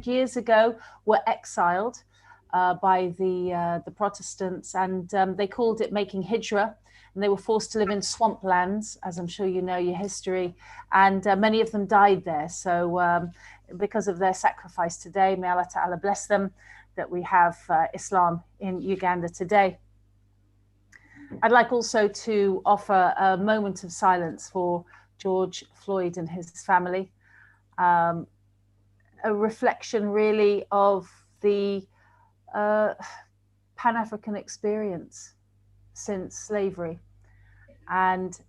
years ago were exiled by the Protestants, and they called it making hijrah, and they were forced to live in swamplands, as I'm sure you know your history, and many of them died there. So because of their sacrifice today, may Allah Ta'ala bless them, that we have Islam in Uganda today. I'd like also to offer a moment of silence for George Floyd and his family. A reflection really of the Pan-African experience since slavery, and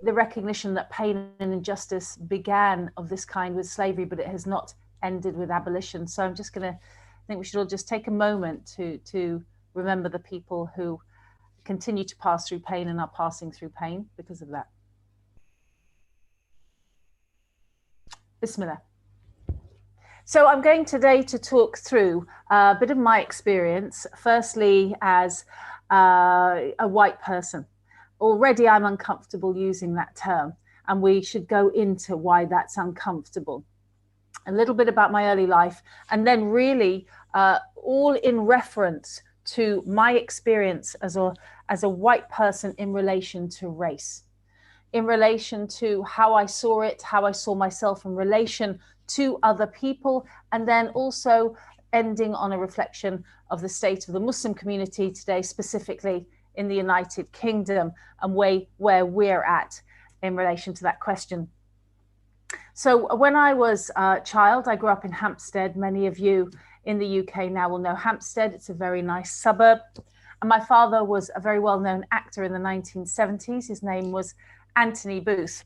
the recognition that pain and injustice began of this kind with slavery, but it has not ended with abolition. So I'm just going to, I think we should all just take a moment to remember the people who continue to pass through pain and are passing through pain because of that. Bismillah. So I'm going today to talk through a bit of my experience, firstly as a white person. Already I'm uncomfortable using that term, and we should go into why that's uncomfortable. A little bit about my early life, and then really all in reference to my experience as a white person in relation to race, in relation to how I saw it, how I saw myself in relation to other people, and then also ending on a reflection of the state of the Muslim community today, specifically in the United Kingdom, and where we're at in relation to that question. So when I was a child, I grew up in Hampstead. Many of you in the UK now will know Hampstead. It's a very nice suburb. And my father was a very well-known actor in the 1970s. His name was Anthony Booth.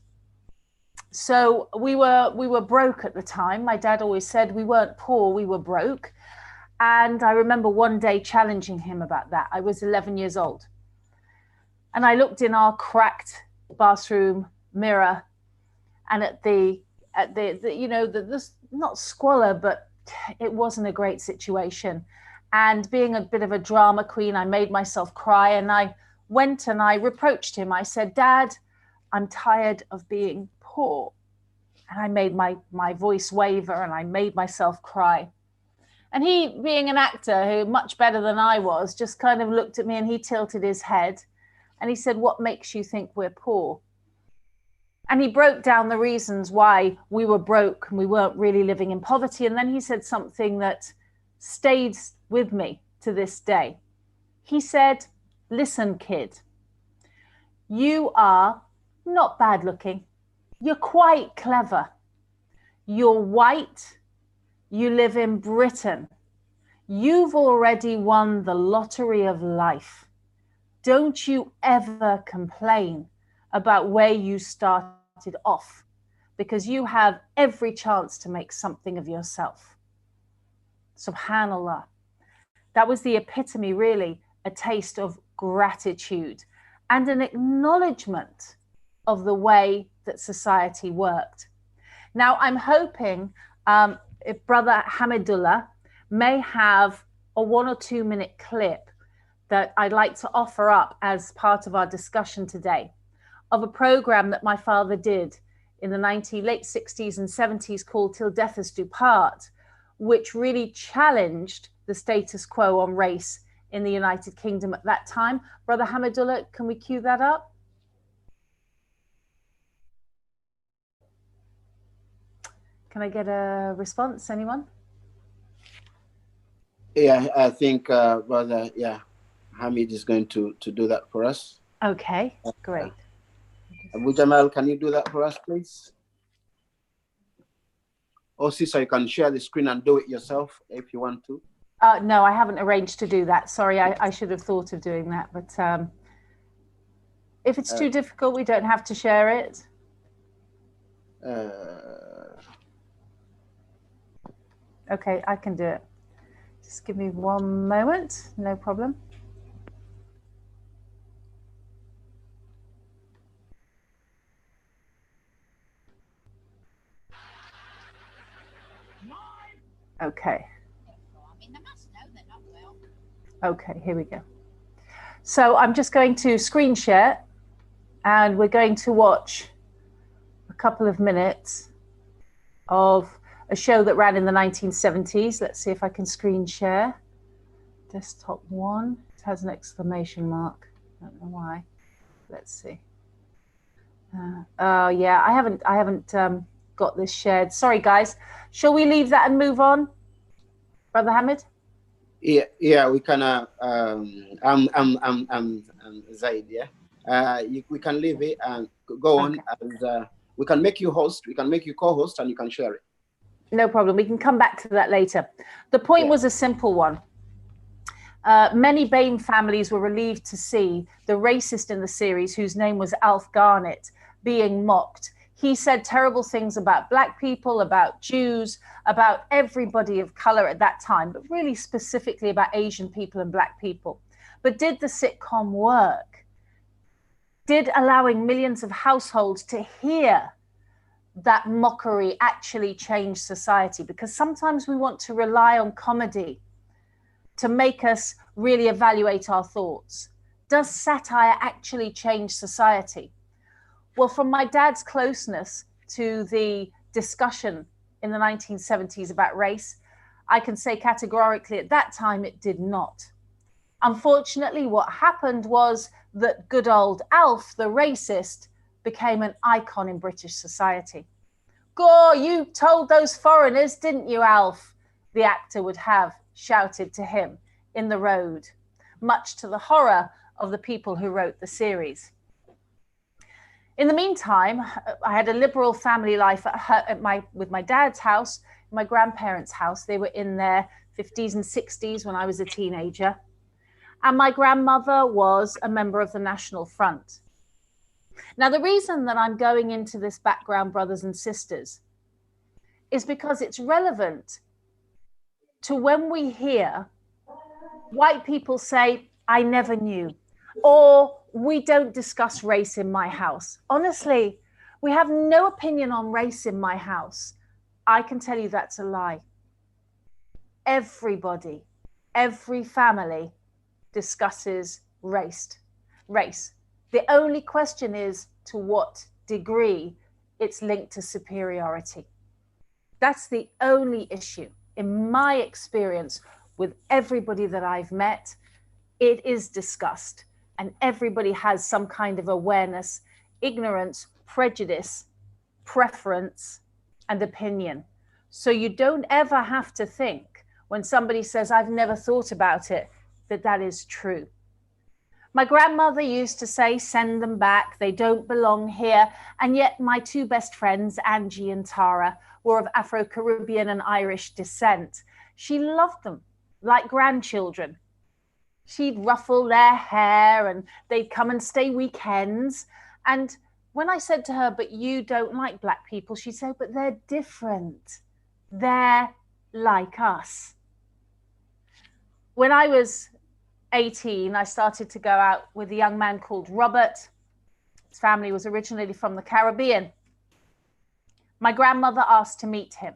So we were broke at the time. My dad always said we weren't poor, we were broke. And I remember one day challenging him about that. I was 11 years old. And I looked in our cracked bathroom mirror, and at the you know, this not squalor, but it wasn't a great situation. And being a bit of a drama queen, I made myself cry, and I went and I reproached him. I said, "Dad, I'm tired of being poor." And I made my voice waver, and I made myself cry. And he, being an actor who much better than I was, just kind of looked at me, and he tilted his head and he said, "What makes you think we're poor?" And he broke down the reasons why we were broke and we weren't really living in poverty. And then he said something that stayed with me to this day. He said, "Listen, kid, you are not bad looking. You're quite clever. You're white. You live in Britain. You've already won the lottery of life. Don't you ever complain about where you started off, because you have every chance to make something of yourself." Subhanallah. That was the epitome, really, a taste of gratitude and an acknowledgement of the way that society worked. Now, I'm hoping if Brother Hamidullah may have a 1 or 2 minute clip that I'd like to offer up as part of our discussion today, of a program that my father did in the late 60s and 70s called Till Death Us Do Part, which really challenged the status quo on race in the United Kingdom at that time. Brother Hamidullah, can we cue that up? Can I get a response, anyone? Yeah, I think Brother, Hamid is going to do that for us. Okay, great. Abu Jamal, can you do that for us, please? Or sister, you can share the screen and do it yourself if you want to. No, I haven't arranged to do that. Sorry, I should have thought of doing that. But if it's too difficult, we don't have to share it. Okay, I can do it. Just give me 1 moment, no problem. Okay. Okay, here we go. So I'm just going to screen share, and we're going to watch a couple of minutes of a show that ran in the 1970s. Let's see if I can screen share. Desktop 1. It has an exclamation mark. I don't know why. Let's see. Oh yeah, I haven't got this shared. Sorry guys. Shall we leave that and move on, Brother Hamid? Yeah, we can. Zaid. Yeah, we can leave it and go on, and we can make you host. We can make you co-host, and you can share it. No problem. We can come back to that later. The point was a simple one. Many BAME families were relieved to see the racist in the series, whose name was Alf Garnett, being mocked. He said terrible things about Black people, about Jews, about everybody of color at that time, but really specifically about Asian people and Black people. But did the sitcom work? Did allowing millions of households to hear that mockery actually change society? Because sometimes we want to rely on comedy to make us really evaluate our thoughts. Does satire actually change society? Well, from my dad's closeness to the discussion in the 1970s about race, I can say categorically at that time it did not. Unfortunately, what happened was that good old Alf, the racist, became an icon in British society. Gore, you told those foreigners, didn't you, Alf? The actor would have shouted to him in the road, much to the horror of the people who wrote the series. In the meantime, I had a liberal family life with my dad's house, my grandparents' house. They were in their 50s and 60s when I was a teenager. And my grandmother was a member of the National Front. Now, the reason that I'm going into this background, brothers and sisters, is because it's relevant to when we hear white people say, I never knew, or we don't discuss race in my house. Honestly, we have no opinion on race in my house. I can tell you that's a lie. Everybody, every family discusses race. The only question is to what degree it's linked to superiority. That's the only issue. In my experience with everybody that I've met, it is discussed, and everybody has some kind of awareness, ignorance, prejudice, preference, and opinion. So you don't ever have to think when somebody says, I've never thought about it, that is true. My grandmother used to say, send them back, they don't belong here. And yet my two best friends, Angie and Tara, were of Afro-Caribbean and Irish descent. She loved them like grandchildren. She'd ruffle their hair and they'd come and stay weekends. And when I said to her, but you don't like Black people, she said, but they're different. They're like us. When I was 18, I started to go out with a young man called Robert. His family was originally from the Caribbean. My grandmother asked to meet him.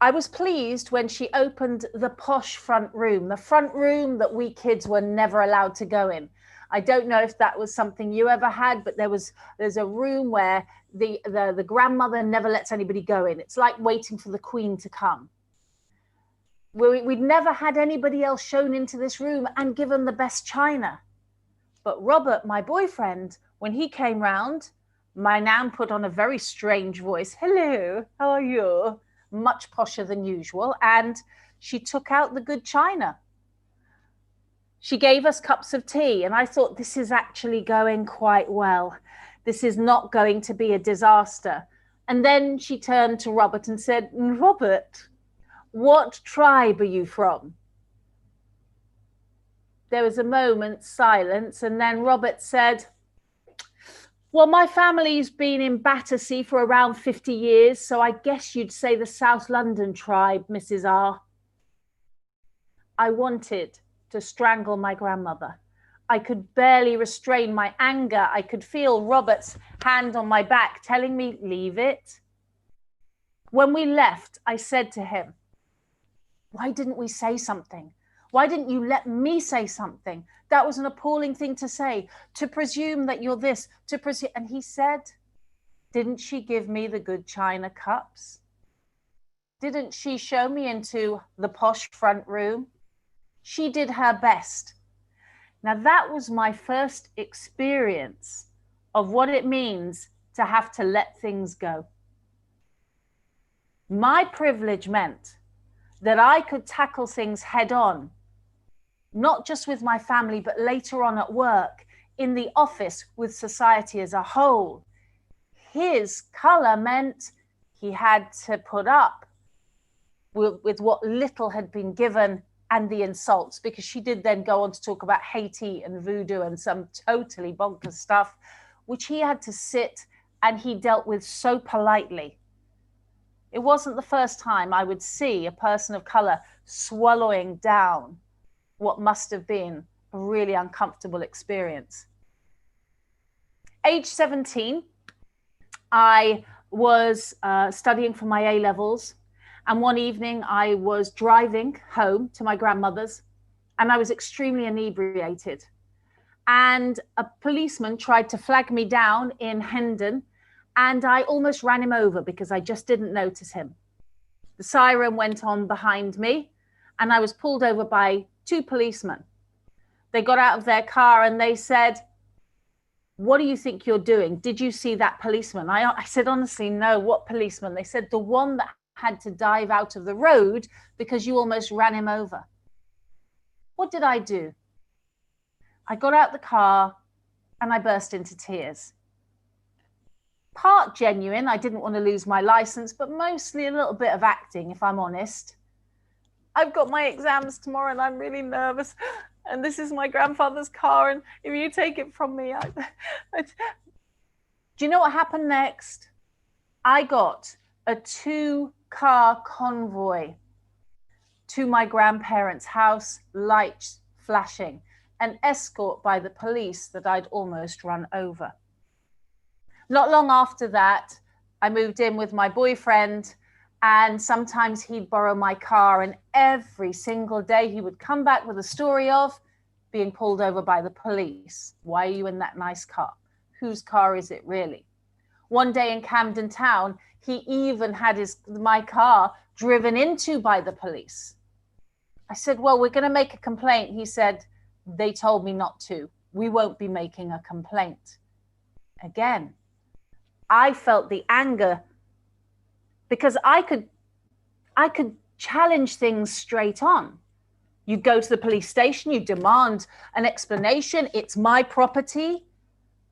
I was pleased when she opened the posh front room, the front room that we kids were never allowed to go in. I don't know if that was something you ever had, but there's a room where the grandmother never lets anybody go in. It's like waiting for the Queen to come. We'd never had anybody else shown into this room and given the best china. But Robert, my boyfriend, when he came round, my nan put on a very strange voice. Hello, how are you? Much posher than usual. And she took out the good china. She gave us cups of tea. And I thought, this is actually going quite well. This is not going to be a disaster. And then she turned to Robert and said, Robert, what tribe are you from? There was a moment's silence, and then Robert said, well, my family's been in Battersea for around 50 years, so I guess you'd say the South London tribe, Mrs. R. I wanted to strangle my grandmother. I could barely restrain my anger. I could feel Robert's hand on my back telling me, leave it. When we left, I said to him, why didn't we say something? Why didn't you let me say something? That was an appalling thing to say, to presume that you're this, to presume. And he said, didn't she give me the good china cups? Didn't she show me into the posh front room? She did her best. Now, that was my first experience of what it means to have to let things go. My privilege meant that I could tackle things head on, not just with my family, but later on at work, in the office, with society as a whole. His color meant he had to put up with what little had been given and the insults, because she did then go on to talk about Haiti and voodoo and some totally bonkers stuff, which he had to sit and he dealt with so politely. It wasn't the first time I would see a person of color swallowing down what must have been a really uncomfortable experience. Age 17, I was studying for my A-levels. And one evening I was driving home to my grandmother's and I was extremely inebriated. And a policeman tried to flag me down in Hendon and I almost ran him over because I just didn't notice him. The siren went on behind me and I was pulled over by two policemen. They got out of their car and they said, "What do you think you're doing? Did you see that policeman?" I said, "Honestly, no." "What policeman?" They said, "The one that had to dive out of the road because you almost ran him over." What did I do? I got out the car and I burst into tears. Part genuine, I didn't want to lose my license, but mostly a little bit of acting, if I'm honest. I've got my exams tomorrow and I'm really nervous. And this is my grandfather's car. And if you take it from me, do you know what happened next? I got a 2-car convoy to my grandparents' house, lights flashing, an escort by the police that I'd almost run over. Not long after that, I moved in with my boyfriend, and sometimes he'd borrow my car, and every single day he would come back with a story of being pulled over by the police. "Why are you in that nice car? Whose car is it really?" One day in Camden Town, he even had my car driven into by the police. I said, "Well, we're going to make a complaint." He said, "They told me not to. We won't be making a complaint." Again, I felt the anger because I could challenge things straight on. You go to the police station, you demand an explanation. It's my property.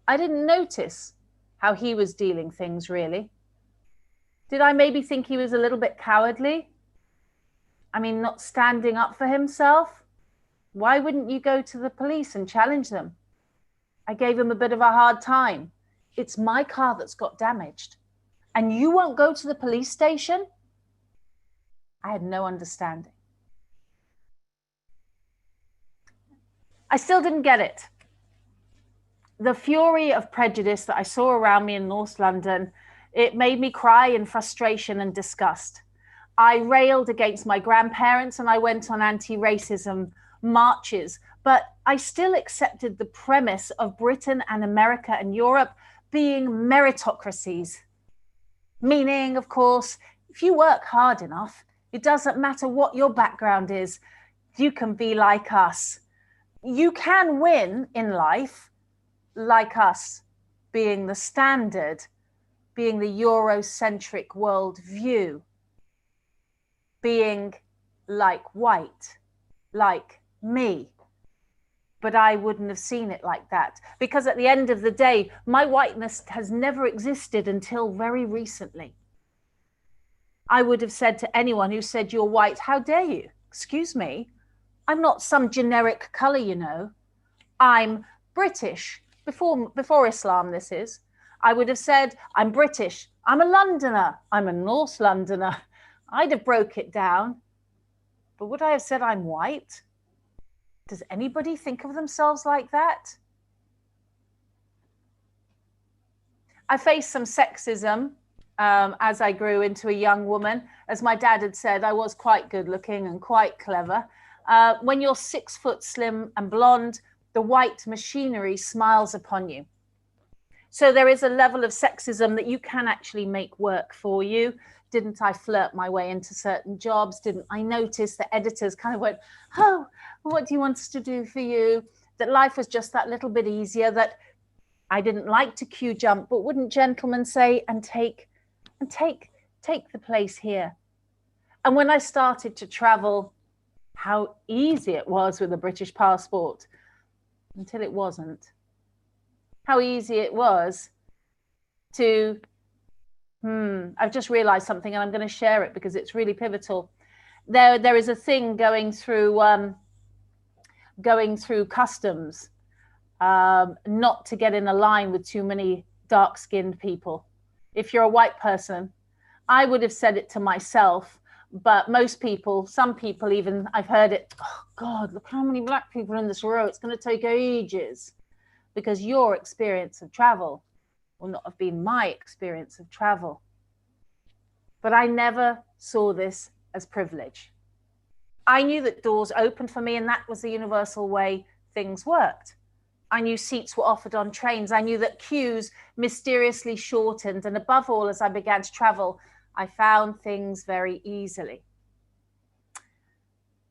I didn't notice how he was dealing things, really. Did I maybe think he was a little bit cowardly? I mean, not standing up for himself? Why wouldn't you go to the police and challenge them? I gave him a bit of a hard time. It's my car that's got damaged. And you won't go to the police station? I had no understanding. I still didn't get it. The fury of prejudice that I saw around me in North London, it made me cry in frustration and disgust. I railed against my grandparents and I went on anti-racism marches, but I still accepted the premise of Britain and America and Europe being meritocracies. Meaning, of course, if you work hard enough, it doesn't matter what your background is, you can be like us. You can win in life like us, being the standard, being the Eurocentric world view, being like white, like me. But I wouldn't have seen it like that, because at the end of the day, my whiteness has never existed until very recently. I would have said to anyone who said you're white, "How dare you? Excuse me, I'm not some generic color, you know. I'm British." Before Islam, this is. I would have said, "I'm British. I'm a Londoner. I'm a North Londoner." I'd have broke it down. But would I have said I'm white? Does anybody think of themselves like that? I faced some sexism as I grew into a young woman. As my dad had said, I was quite good looking and quite clever. When you're 6 foot slim and blonde, the white machinery smiles upon you. So there is a level of sexism that you can actually make work for you. Didn't I flirt my way into certain jobs? Didn't I notice that editors kind of went, oh, what do you want us to do for you? That life was just that little bit easier, that I didn't like to queue jump, but wouldn't gentlemen say, and take the place here. And when I started to travel, how easy it was with a British passport, until it wasn't. How easy it was to, I've just realized something, and I'm going to share it because it's really pivotal. There is a thing going through customs, not to get in a line with too many dark-skinned people. If you're a white person, I would have said it to myself, but most people, some people even, I've heard it, oh God, look how many black people in this row, it's going to take ages, because your experience of travel will not have been my experience of travel. But I never saw this as privilege. I knew that doors opened for me, and that was the universal way things worked. I knew seats were offered on trains. I knew that queues mysteriously shortened. And above all, as I began to travel, I found things very easily.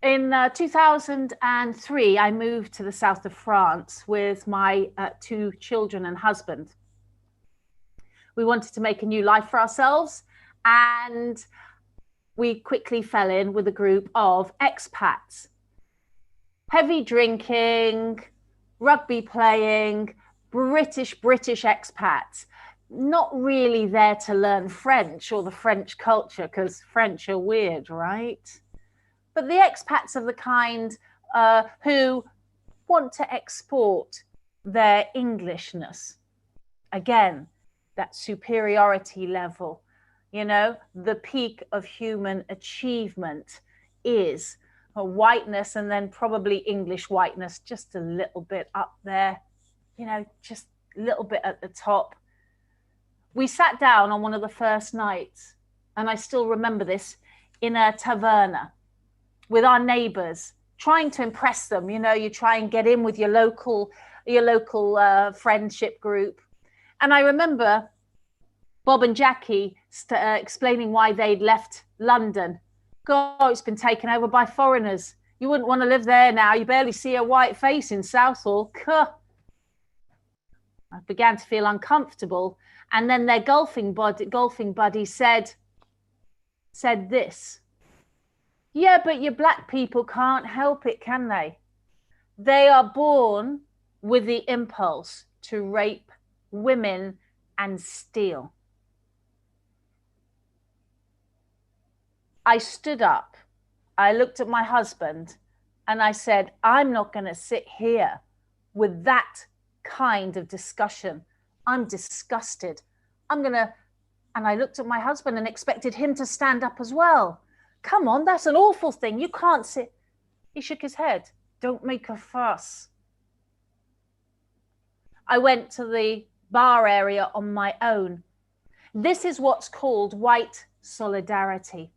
In 2003, I moved to the south of France with my 2 children and husband. We wanted to make a new life for ourselves, and we quickly fell in with a group of expats. Heavy drinking, rugby playing, British expats, not really there to learn French or the French culture, because French are weird, right? But the expats of the kind who want to export their Englishness. Again, that superiority level, you know, the peak of human achievement is a whiteness, and then probably English whiteness, just a little bit up there, you know, just a little bit at the top. We sat down on one of the first nights, and I still remember this, in a taverna with our neighbors, trying to impress them. You know, you try and get in with your local friendship group. And I remember Bob and Jackie explaining why they'd left London. God, it's been taken over by foreigners. You wouldn't want to live there now. You barely see a white face in Southall. I began to feel uncomfortable. And then their golfing buddy said this. Yeah, but your black people can't help it, can they? They are born with the impulse to rape women and steal. I stood up, I looked at my husband, and I said, I'm not going to sit here with that kind of discussion. I'm disgusted. And I looked at my husband and expected him to stand up as well. Come on, that's an awful thing. You can't sit. He shook his head. Don't make a fuss. I went to the bar area on my own. This is what's called white solidarity.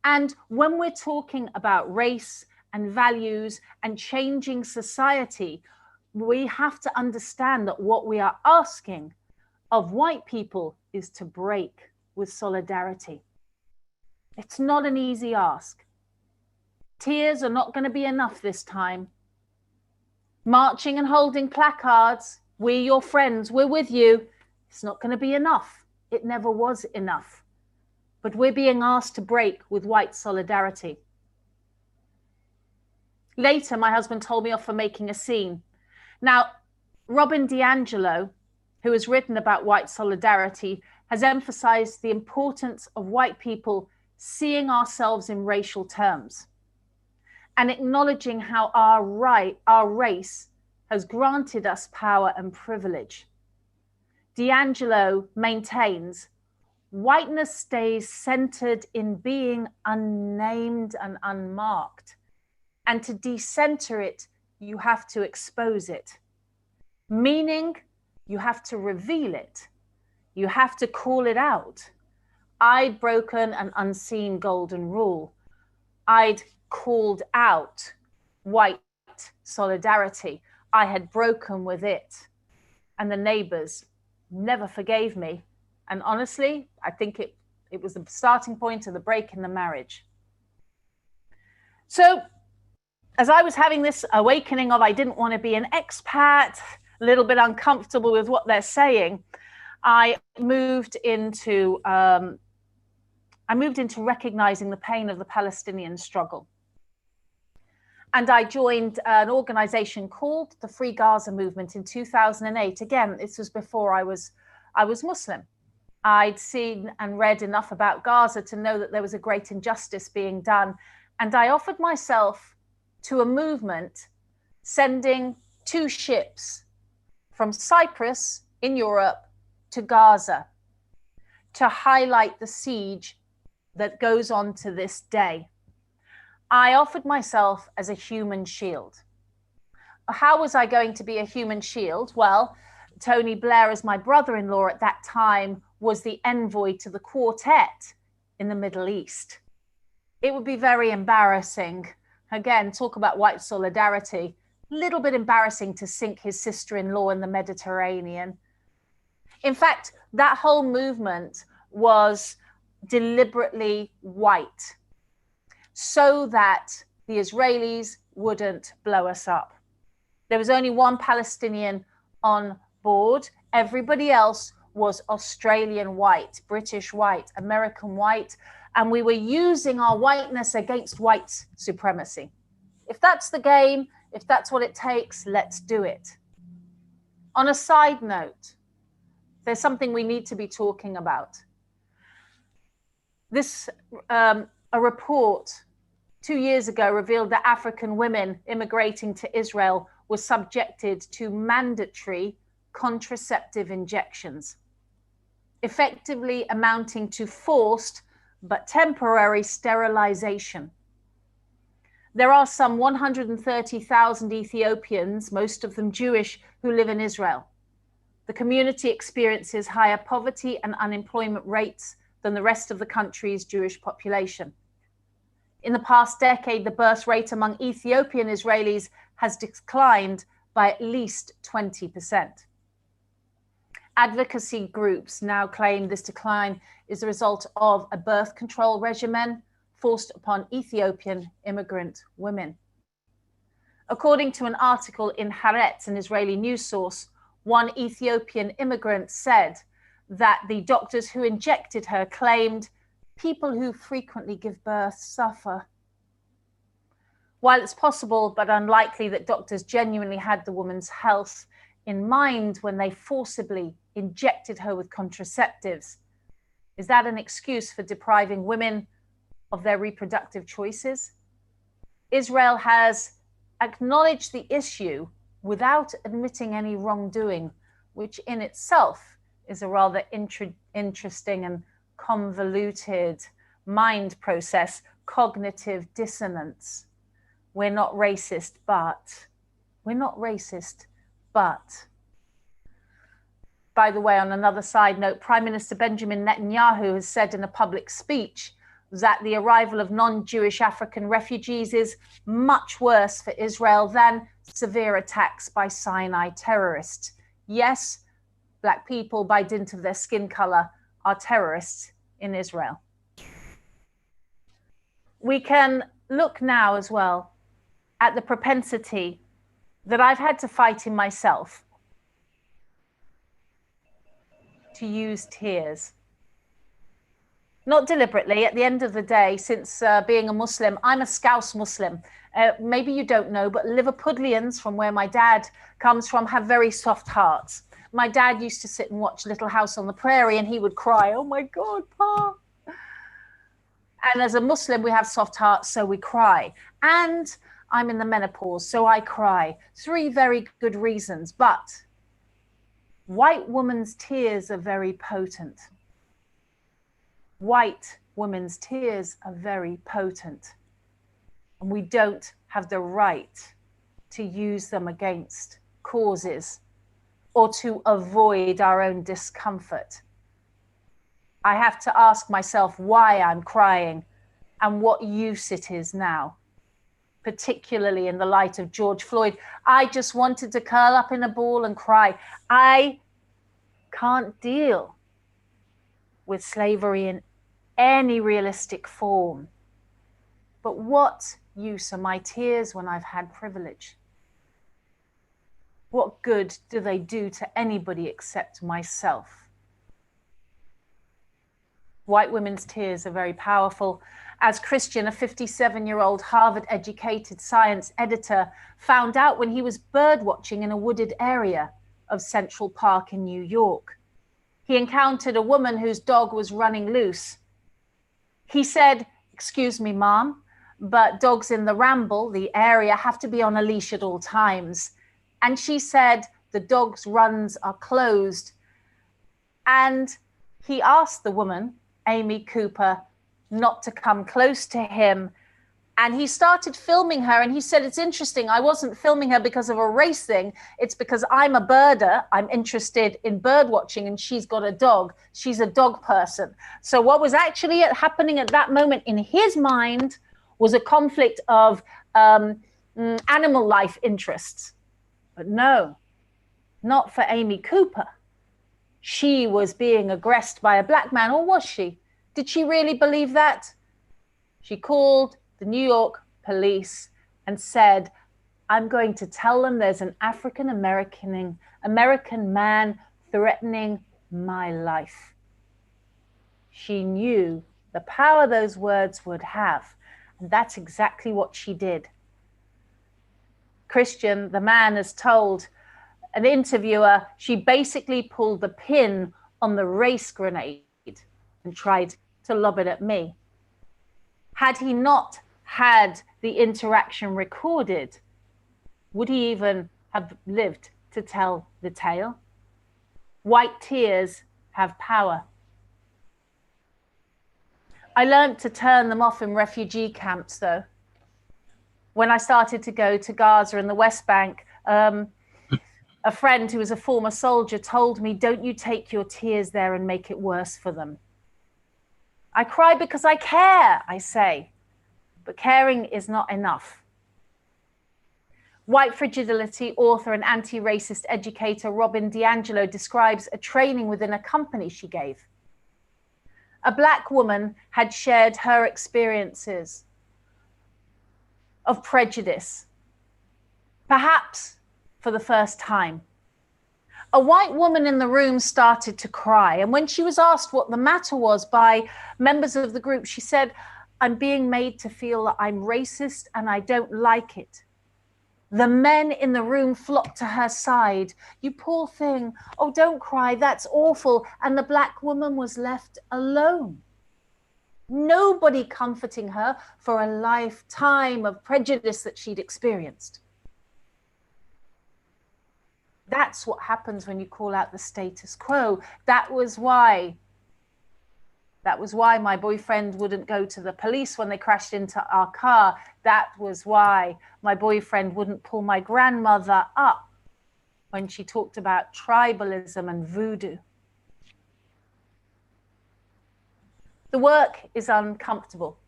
And when we're talking about race and values and changing society, we have to understand that what we are asking of white people is to break with solidarity. It's not an easy ask. Tears are not going to be enough this time. Marching and holding placards, we're your friends, we're with you, it's not going to be enough. It never was enough. But we're being asked to break with white solidarity. Later, my husband told me off for making a scene. Now, Robin DiAngelo, who has written about white solidarity, has emphasized the importance of white people seeing ourselves in racial terms and acknowledging how our race has granted us power and privilege. DiAngelo maintains whiteness stays centered in being unnamed and unmarked. And to decenter it, you have to expose it. Meaning, you have to reveal it. You have to call it out. I'd broken an unseen golden rule. I'd called out white solidarity. I had broken with it. And the neighbors never forgave me. And honestly, I think it It was the starting point of the break in the marriage. So as I was having this awakening of I didn't want to be an expat, a little bit uncomfortable with what they're saying, I moved into recognizing the pain of the Palestinian struggle. And I joined an organization called the Free Gaza Movement in 2008. Again, this was before I was Muslim. I'd seen and read enough about Gaza to know that there was a great injustice being done. And I offered myself to a movement sending 2 ships from Cyprus in Europe to Gaza to highlight the siege that goes on to this day. I offered myself as a human shield. How was I going to be a human shield? Well, Tony Blair, as my brother-in-law at that time, was the envoy to the quartet in the Middle East. It would be very embarrassing. Again, talk about white solidarity. A little bit embarrassing to sink his sister-in-law in the Mediterranean. In fact, that whole movement was deliberately white so that the Israelis wouldn't blow us up. There was only one Palestinian on board. Everybody else was Australian white, British white, American white, and we were using our whiteness against white supremacy. If that's the game, if that's what it takes, let's do it. On a side note, there's something we need to be talking about. A report 2 years ago revealed that African women immigrating to Israel were subjected to mandatory contraceptive injections, effectively amounting to forced but temporary sterilization. There are some 130,000 Ethiopians, most of them Jewish, who live in Israel. The community experiences higher poverty and unemployment rates than the rest of the country's Jewish population. In the past decade, the birth rate among Ethiopian Israelis has declined by at least 20%. Advocacy groups now claim this decline is the result of a birth control regimen forced upon Ethiopian immigrant women. According to an article in Haaretz, an Israeli news source, one Ethiopian immigrant said that the doctors who injected her claimed people who frequently give birth suffer. While it's possible but unlikely that doctors genuinely had the woman's health in mind when they forcibly injected her with contraceptives, is that an excuse for depriving women of their reproductive choices? Israel has acknowledged the issue without admitting any wrongdoing, which in itself is a rather interesting and convoluted mind process, cognitive dissonance. We're not racist, but. By the way, on another side note, Prime Minister Benjamin Netanyahu has said in a public speech that the arrival of non-Jewish African refugees is much worse for Israel than severe attacks by Sinai terrorists. Yes, Black people, by dint of their skin color, are terrorists in Israel. We can look now as well at the propensity that I've had to fight in myself to use tears. Not deliberately. At the end of the day, since being a Muslim, I'm a Scouse Muslim. Maybe you don't know, but Liverpudlians, from where my dad comes from, have very soft hearts. My dad used to sit and watch Little House on the Prairie and he would cry, "Oh my God, Pa." And as a Muslim, we have soft hearts, so we cry. And I'm in the menopause, so I cry. 3 very good reasons, but white woman's tears are very potent. White women's tears are very potent. And we don't have the right to use them against causes or to avoid our own discomfort. I have to ask myself why I'm crying and what use it is now, particularly in the light of George Floyd. I just wanted to curl up in a ball and cry. I can't deal with slavery in any realistic form. But what use are my tears when I've had privilege? What good do they do to anybody except myself? White women's tears are very powerful. As Christian, a 57-year-old Harvard-educated science editor, found out when he was bird watching in a wooded area of Central Park in New York. He encountered a woman whose dog was running loose. He said, "Excuse me, Mom, but dogs in the ramble, the area, have to be on a leash at all times." And she said, "The dog's runs are closed." And he asked the woman, Amy Cooper, not to come close to him. And he started filming her. And he said, "It's interesting. I wasn't filming her because of a race thing. It's because I'm a birder. I'm interested in bird watching, and she's got a dog. She's a dog person." So what was actually happening at that moment in his mind was a conflict of animal life interests. But no, not for Amy Cooper. She was being aggressed by a black man, or was she? Did she really believe that? She called the New York police and said, "I'm going to tell them there's an African-American man threatening my life." She knew the power those words would have, and that's exactly what she did. Christian, the man, has told an interviewer she basically pulled the pin on the race grenade and tried to lob it at me. Had he not had the interaction recorded, would he even have lived to tell the tale? White tears have power. I learned to turn them off in refugee camps, though. When I started to go to Gaza and the West Bank, a friend who was a former soldier told me, "Don't you take your tears there and make it worse for them." I cry because I care, I say, but caring is not enough. White Fragility author and anti-racist educator Robin DiAngelo describes a training within a company she gave. A black woman had shared her experiences of prejudice, perhaps for the first time. A white woman in the room started to cry, and when she was asked what the matter was by members of the group, she said, "I'm being made to feel that I'm racist and I don't like it." The men in the room flocked to her side. "You poor thing. Oh, don't cry. That's awful." And the black woman was left alone. Nobody comforting her for a lifetime of prejudice that she'd experienced. That's what happens when you call out the status quo. That was why my boyfriend wouldn't go to the police when they crashed into our car. That was why my boyfriend wouldn't pull my grandmother up when she talked about tribalism and voodoo. The work is uncomfortable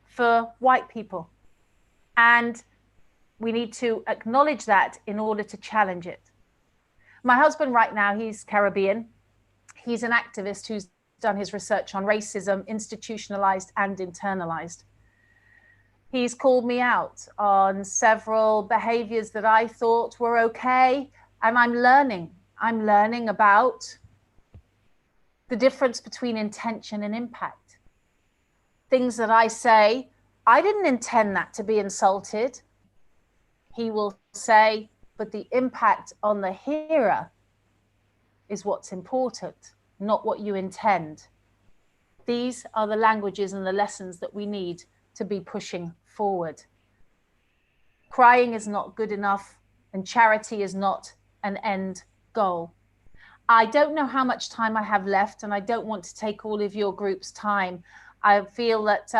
for white people, and we need to acknowledge that in order to challenge it. My husband right now, he's Caribbean. He's an activist who's done his research on racism, institutionalized and internalized. He's called me out on several behaviors that I thought were okay, and I'm learning about the difference between intention and impact. Things that I say, "I didn't intend that to be insulted." He will say, "But the impact on the hearer is what's important, not what you intend." These are the languages and the lessons that we need to be pushing forward. Crying is not good enough, and charity is not an end goal. I don't know how much time I have left, and I don't want to take all of your group's time. I feel that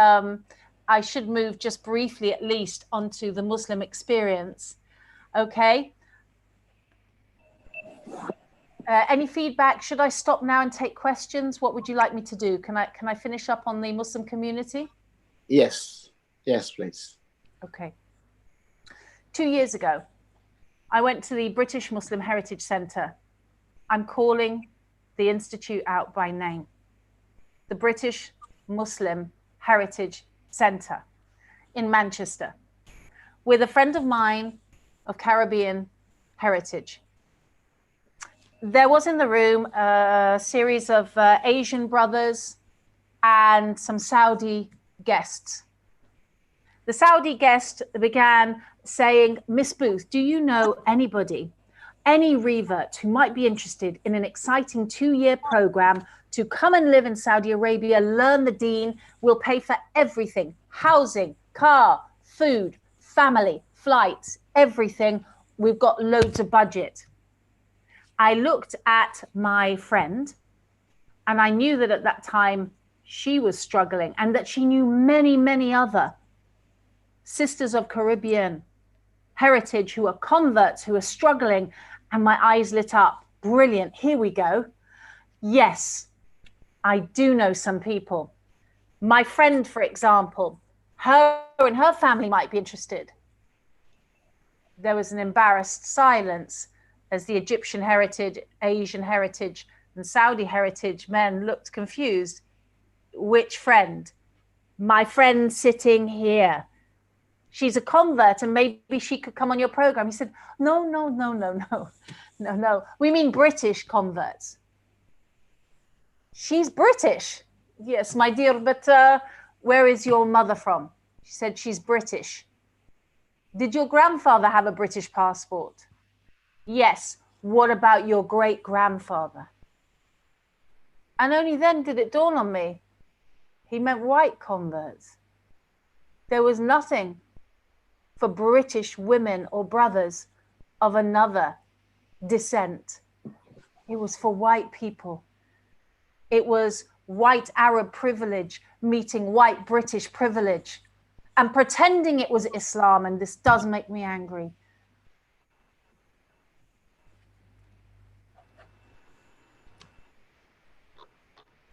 I should move just briefly, at least, onto the Muslim experience. Okay. Any feedback? Should I stop now and take questions? What would you like me to do? Can I finish up on the Muslim community? Yes, please. Okay. 2 years ago, I went to the British Muslim Heritage Centre. I'm calling the Institute out by name. The British Muslim Heritage Centre in Manchester with a friend of mine of Caribbean heritage. There was in the room a series of Asian brothers and some Saudi guests. The Saudi guest began saying, Miss Booth, do you know anybody, any revert who might be interested in an exciting 2-year program to come and live in Saudi Arabia, learn the deen, we'll pay for everything, housing, car, food, family, flights, everything. We've got loads of budget. I looked at my friend and I knew that at that time she was struggling and that she knew many, many other sisters of Caribbean heritage who are converts, who are struggling. And my eyes lit up. Brilliant. Here we go. Yes, I do know some people. My friend, for example, her and her family might be interested. There was an embarrassed silence as the Egyptian heritage, Asian heritage, and Saudi heritage men looked confused. Which friend? My friend sitting here. She's a convert and maybe she could come on your program. He said, no. We mean British converts. She's British. Yes, my dear, but where is your mother from? She said she's British. Did your grandfather have a British passport? Yes. What about your great grandfather? And only then did it dawn on me. He meant white converts. There was nothing for British women or brothers of another descent. It was for white people. It was white Arab privilege meeting white British privilege and pretending it was Islam. And this does make me angry.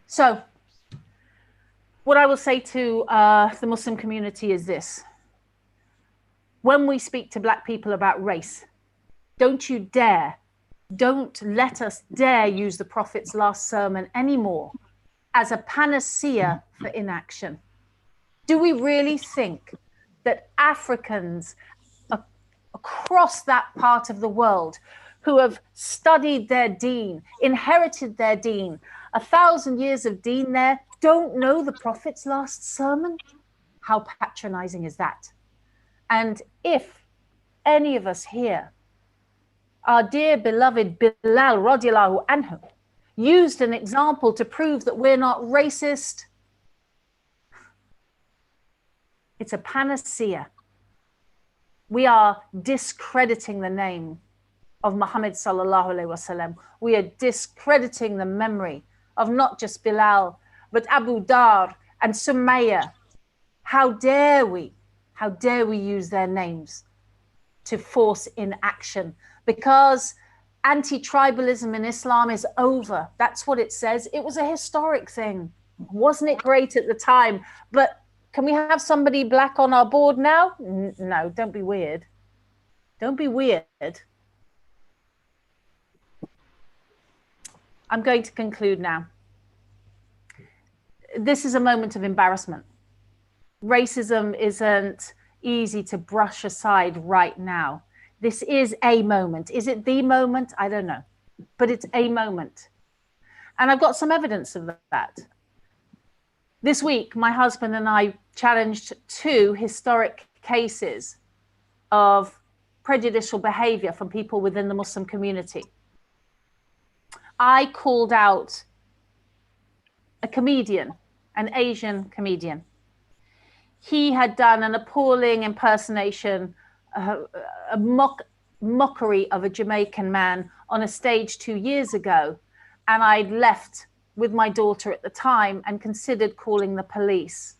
So what I will say to the Muslim community is this. When we speak to Black people about race, don't let us dare use the Prophet's last sermon anymore as a panacea for inaction. Do we really think that Africans across that part of the world who have studied their deen, inherited their deen, 1,000 years of deen there, don't know the Prophet's last sermon? How patronizing is that? And if any of us here, our dear beloved Bilal radiallahu anhu, used an example to prove that we're not racist, it's a panacea. We are discrediting the name of Muhammad sallallahu alaihi wasallam. We are discrediting the memory of not just Bilal, but Abu Dar and Sumayya. How dare we use their names to force inaction? Because anti-tribalism in Islam is over. That's what it says. It was a historic thing. Wasn't it great at the time? But can we have somebody Black on our board now? No, don't be weird. Don't be weird. I'm going to conclude now. This is a moment of embarrassment. Racism isn't easy to brush aside right now. This is a moment. Is it the moment? I don't know, but it's a moment. And I've got some evidence of that. This week, my husband and I challenged 2 historic cases of prejudicial behavior from people within the Muslim community. I called out a comedian, an Asian comedian. He had done an appalling impersonation, a mockery of a Jamaican man on a stage 2 years ago. And I'd left with my daughter at the time and considered calling the police.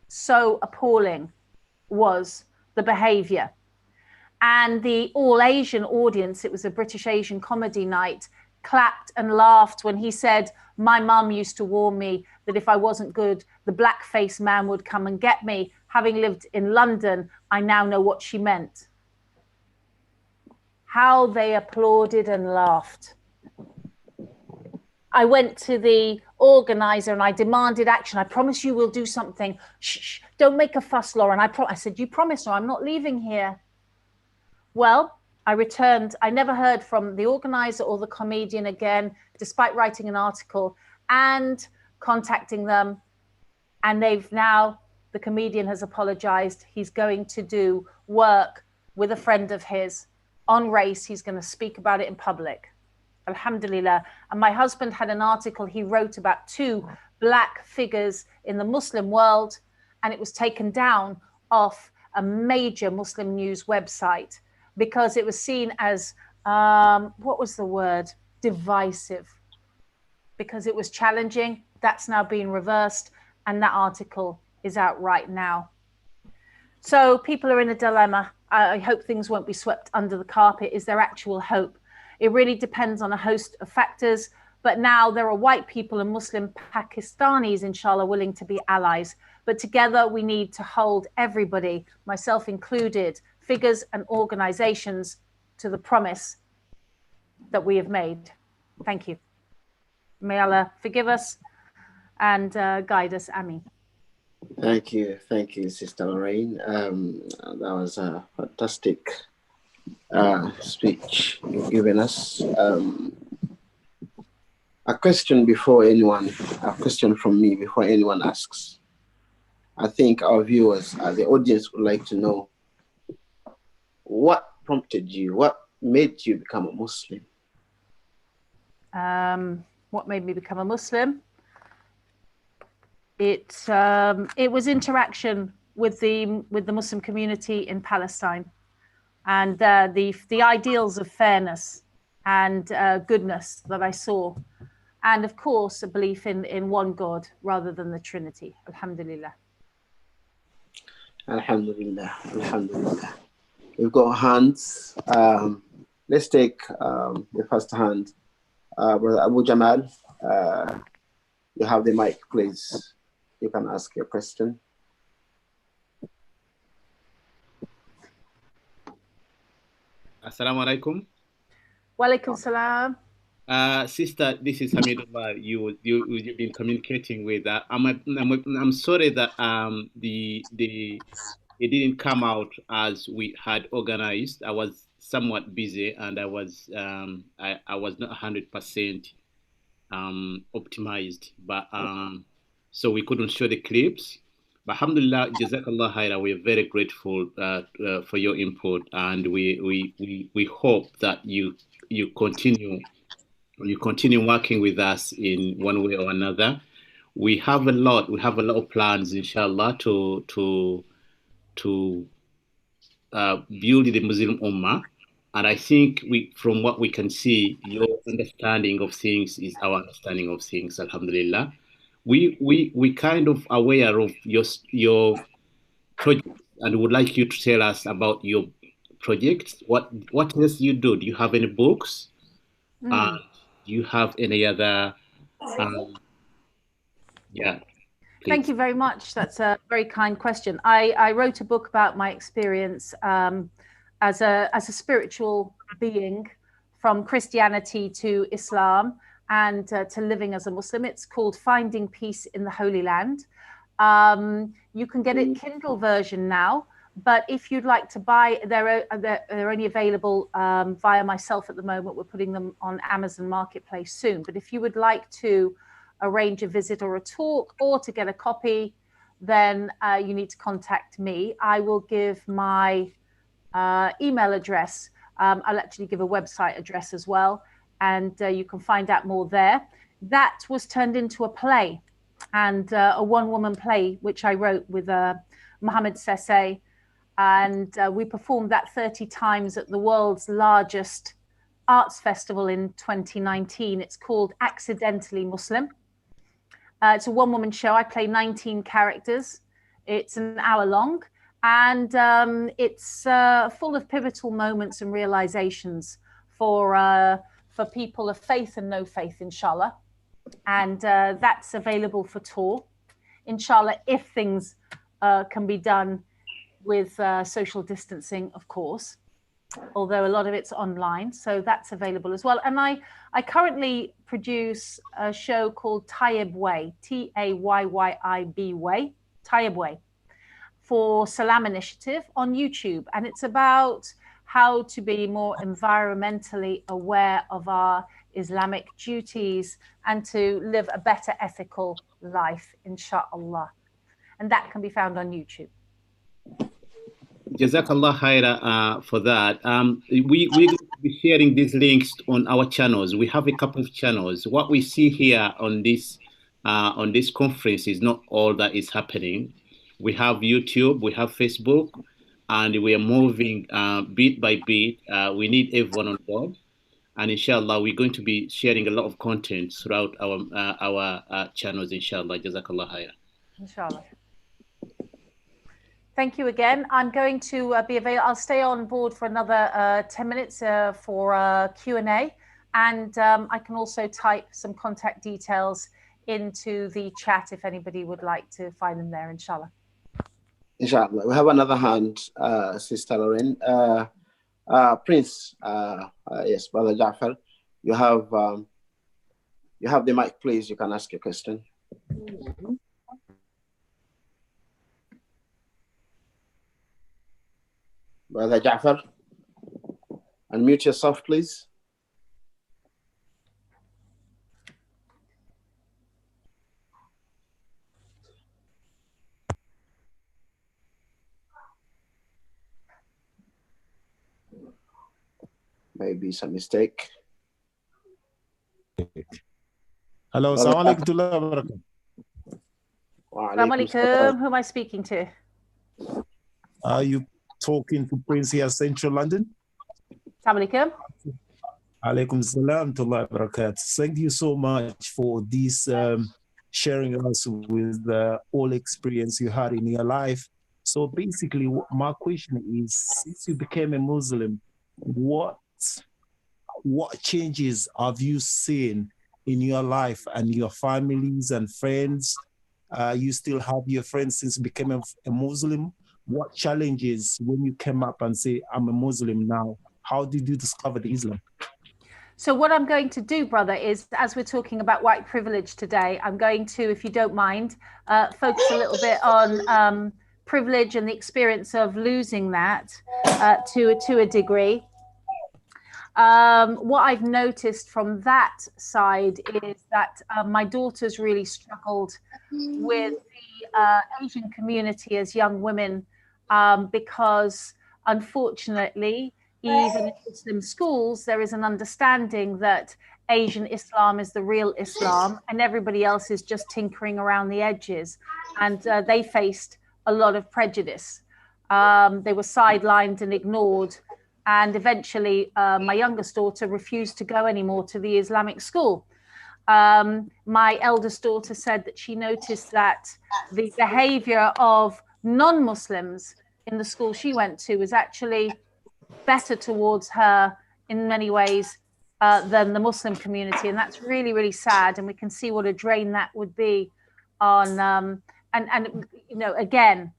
So appalling was the behavior. And the all Asian audience, it was a British Asian comedy night, clapped and laughed when he said, my mum used to warn me that if I wasn't good, the blackface man would come and get me. Having lived in London, I now know what she meant. How they applauded and laughed. I went to the organizer and I demanded action. I promise you we'll do something. Shh, don't make a fuss, Lauren. I said, you promise, no, I'm not leaving here. Well, I returned. I never heard from the organizer or the comedian again, despite writing an article and contacting them. And the comedian has apologized. He's going to do work with a friend of his on race. He's going to speak about it in public. Alhamdulillah. And my husband had an article he wrote about 2 black figures in the Muslim world, and it was taken down off a major Muslim news website because it was seen as, what was the word? Divisive. Because it was challenging. That's now being reversed, and that article is out right now. So people are in a dilemma. I hope things won't be swept under the carpet. Is there actual hope? It really depends on a host of factors. But now there are white people and Muslim Pakistanis, inshallah, willing to be allies. But together we need to hold everybody, myself included, figures and organizations, to the promise that we have made. Thank you. May Allah forgive us and guide us. Ameen. Thank you, Sister Lorraine. That was a fantastic speech you've given us. A question from me before anyone asks. I think our viewers, the audience, would like to know what prompted you, what made you become a Muslim? What made me become a Muslim? It was interaction with the Muslim community in Palestine, and the ideals of fairness and goodness that I saw, and of course a belief in one God rather than the Trinity. Alhamdulillah. Alhamdulillah. Alhamdulillah. We've got hands. Let's take the first hand. Brother Abu Jamal, you have the mic, please. You can ask your question. Assalamu alaikum. Wa alaikum salam. Sister, this is Hamidullah. You've been communicating with. I'm sorry that it didn't come out as we had organized. I was somewhat busy and I was not 100% optimized, but so we couldn't show the clips. But alhamdulillah, jazakallah khaira, we are very grateful for your input, and we hope that you continue working with us in one way or another. We have a lot of plans, inshallah, to build the Muslim Ummah. And I think from what we can see, your understanding of things is our understanding of things, alhamdulillah. We kind of aware of your project, and would like you to tell us about your projects. What else you do? Do you have any books? Do you have any other? Yeah. Please. Thank you very much. That's a very kind question. I wrote a book about my experience as a spiritual being from Christianity to Islam and to living as a Muslim. It's called Finding Peace in the Holy Land. You can get it Kindle version now, but if you'd like to buy, they're only available via myself at the moment. We're putting them on Amazon Marketplace soon. But if you would like to arrange a visit or a talk or to get a copy, then you need to contact me. I will give my email address. I'll actually give a website address as well, and you can find out more there. That was turned into a play, and a one-woman play which I wrote with Mohammed Sese, and we performed that 30 times at the world's largest arts festival in 2019. It's called Accidentally Muslim. It's a one-woman show. I play 19 characters. It's an hour long, and it's full of pivotal moments and realizations for people of faith and no faith, inshallah. And that's available for tour, inshallah, if things can be done with social distancing, of course. although a lot of it's online, so that's available as well. And I currently produce a show called Tayyib Way, Tayyib Way, Tayyib Way, for Salam Initiative on YouTube. And it's about how to be more environmentally aware of our Islamic duties and to live a better ethical life, inshallah. And that can be found on YouTube. Jazakallah khaira for that. We're going to be sharing these links on our channels. We have a couple of channels. What we see here on this conference is not all that is happening. We have YouTube, we have Facebook, and we are moving bit by bit. We need everyone on board. And inshallah, we're going to be sharing a lot of content throughout our channels, inshallah. Jazakallah khaira. Inshallah. Thank you again. I'm going to be available. I'll stay on board for another 10 minutes for Q&A. And I can also type some contact details into the chat if anybody would like to find them there, inshallah. Inshallah. We have another hand, Sister Lorraine. Prince, yes, Brother Jafar, you have the mic, please. You can ask your question. Brother Jafar, unmute yourself, please. Maybe it's a mistake. Hello, assalamu alaikum. Assalamu alaikum. Who am I speaking to? Are you talking to Prince here, Central London? Assalamu alaikum. Alaikum salam to Allah barakat. Thank you so much for this sharing us with all experience you had in your life. So basically, my question is, since you became a Muslim, what changes have you seen in your life and your families and friends? You still have your friends since becoming a Muslim. What challenges when you came up and say, I'm a Muslim now? How did you discover the Islam? So what I'm going to do, brother, is as we're talking about white privilege today, I'm going to, if you don't mind, focus a little bit on privilege and the experience of losing that to a degree. What I've noticed from that side is that my daughters really struggled with the Asian community as young women because, unfortunately, even in Muslim schools, there is an understanding that Asian Islam is the real Islam and everybody else is just tinkering around the edges. And they faced a lot of prejudice. They were sidelined and ignored. And eventually, my youngest daughter refused to go anymore to the Islamic school. My eldest daughter said that she noticed that the behavior of non-Muslims in the school she went to was actually better towards her in many ways than the Muslim community. And that's really, really sad. And we can see what a drain that would be on, and you know, again,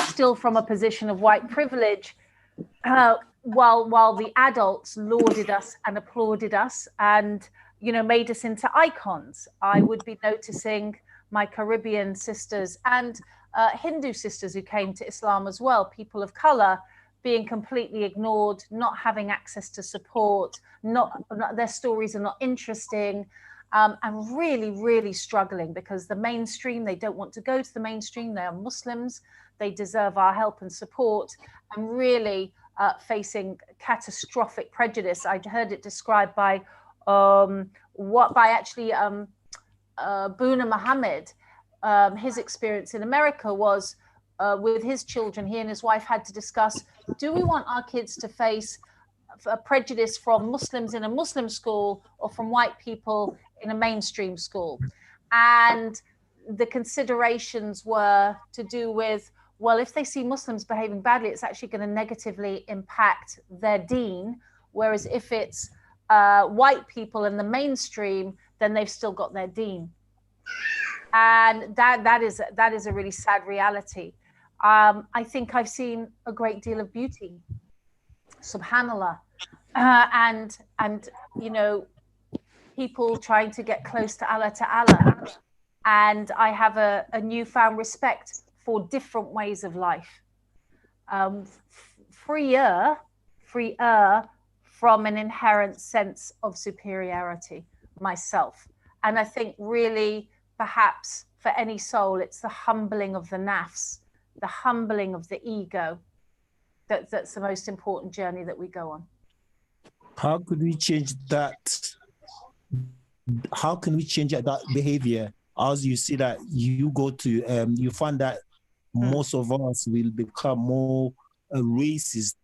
still from a position of white privilege, while the adults lauded us and applauded us and, you know, made us into icons, I would be noticing my Caribbean sisters and Hindu sisters who came to Islam as well, people of color, being completely ignored, not having access to support, not their stories are not interesting, and really, really struggling because the mainstream, they don't want to go to the mainstream. They are Muslims. They deserve our help and support, and really facing catastrophic prejudice. I heard it described by Boona Muhammad. His experience in America was with his children. He and his wife had to discuss, do we want our kids to face a prejudice from Muslims in a Muslim school or from white people in a mainstream school? And the considerations were to do with, well, if they see Muslims behaving badly, it's actually going to negatively impact their deen. Whereas if it's white people in the mainstream, then they've still got their deen. And that is a really sad reality. I think I've seen a great deal of beauty subhanallah, and you know, people trying to get close to Allah Ta'ala. And I have a newfound respect for different ways of life. Freer from an inherent sense of superiority myself. And I think really, perhaps for any soul, it's the humbling of the nafs, the humbling of the ego, that's the most important journey that we go on. How could we change that? How can we change that behavior? As you see that you go to, you find that most of us will become more racist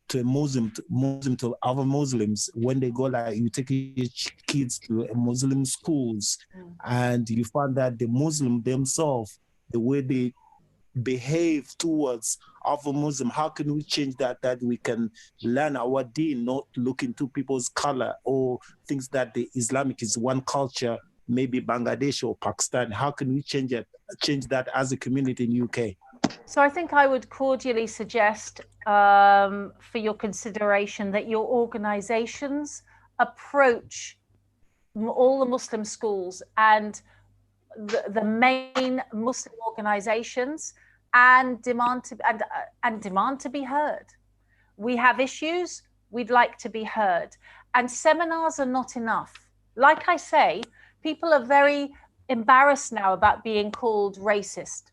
to Muslim to other Muslims when they go, like you take your kids to Muslim schools, and you find that the Muslim themselves, the way they behave towards other Muslim, how can we change that? That we can learn our deen, not look into people's color or things that the Islamic is one culture, maybe Bangladesh or Pakistan. How can we change that as a community in UK? So I think I would cordially suggest for your consideration that your organizations approach all the Muslim schools and the main Muslim organizations and demand to be heard. We have issues, we'd like to be heard. And seminars are not enough. Like I say, people are very embarrassed now about being called racist.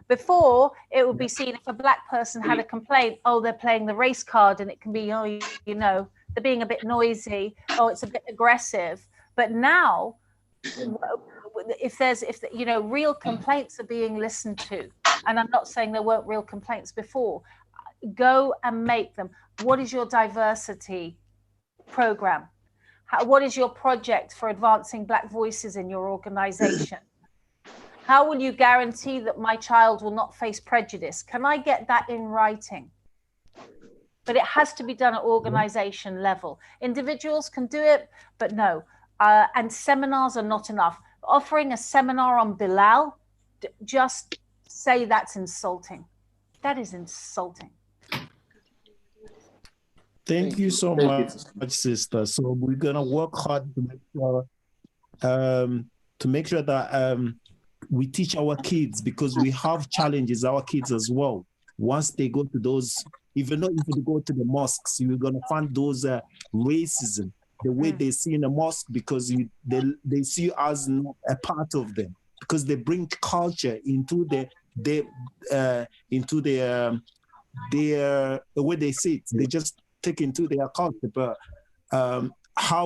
Before, it would be seen if a black person had a complaint, oh, they're playing the race card, and it can be, oh, you know, they're being a bit noisy, oh, it's a bit aggressive. But now, if you know, real complaints are being listened to, and I'm not saying there weren't real complaints before, go and make them. What is your diversity program? What is your project for advancing Black voices in your organization? How will you guarantee that my child will not face prejudice? Can I get that in writing? But it has to be done at organization level. Individuals can do it, but no. And seminars are not enough. Offering a seminar on Bilal, just say that's insulting. That is insulting. Thank you so much, sister. So we're gonna work hard to make sure that we teach our kids, because we have challenges, our kids as well. Once they go to those, even though if they go to the mosques, you're gonna find those racism, the way they see in the mosque, because they see you as not a part of them, because they bring culture into the way they see it. They just take into their culture. But how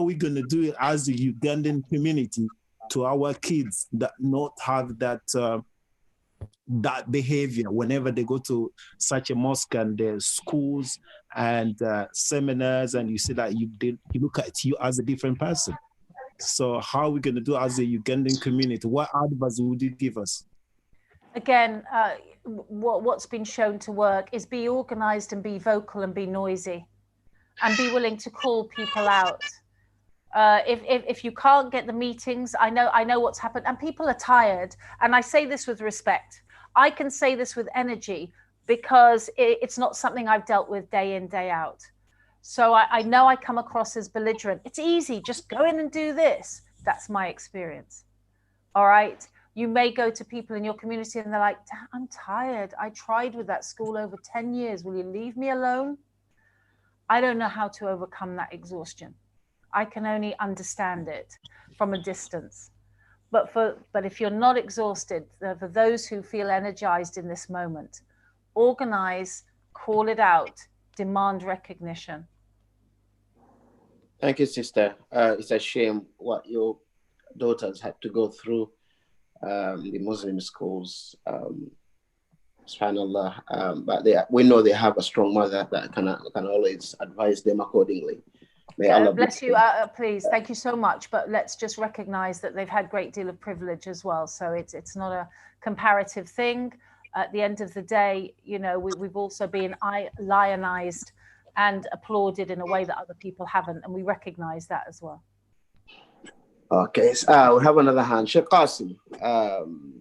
are we gonna do it as a Ugandan community to our kids that not have that that behavior whenever they go to such a mosque and there's schools and seminars, and you see that you look at you as a different person? So how are we going to do as a Ugandan community? What advice would you give us? Again, what's been shown to work is be organized and be vocal and be noisy and be willing to call people out. If you can't get the meetings, I know what's happened, and people are tired. And I say this with respect. I can say this with energy because it's not something I've dealt with day in, day out. So I know I come across as belligerent. It's easy, just go in and do this. That's my experience. All right. You may go to people in your community and they're like, I'm tired. I tried with that school over 10 years. Will you leave me alone? I don't know how to overcome that exhaustion. I can only understand it from a distance. But if you're not exhausted, for those who feel energized in this moment, organize, call it out, demand recognition. Thank you, sister. It's a shame what your daughters had to go through, the Muslim schools, subhanallah. But we know they have a strong mother that can always advise them accordingly. Bless you, please. Thank you so much. But let's just recognize that they've had a great deal of privilege as well. So it's not a comparative thing. At the end of the day, you know, we've also been lionized and applauded in a way that other people haven't. And we recognize that as well. Okay, so we have another hand. Sheikh Qasim.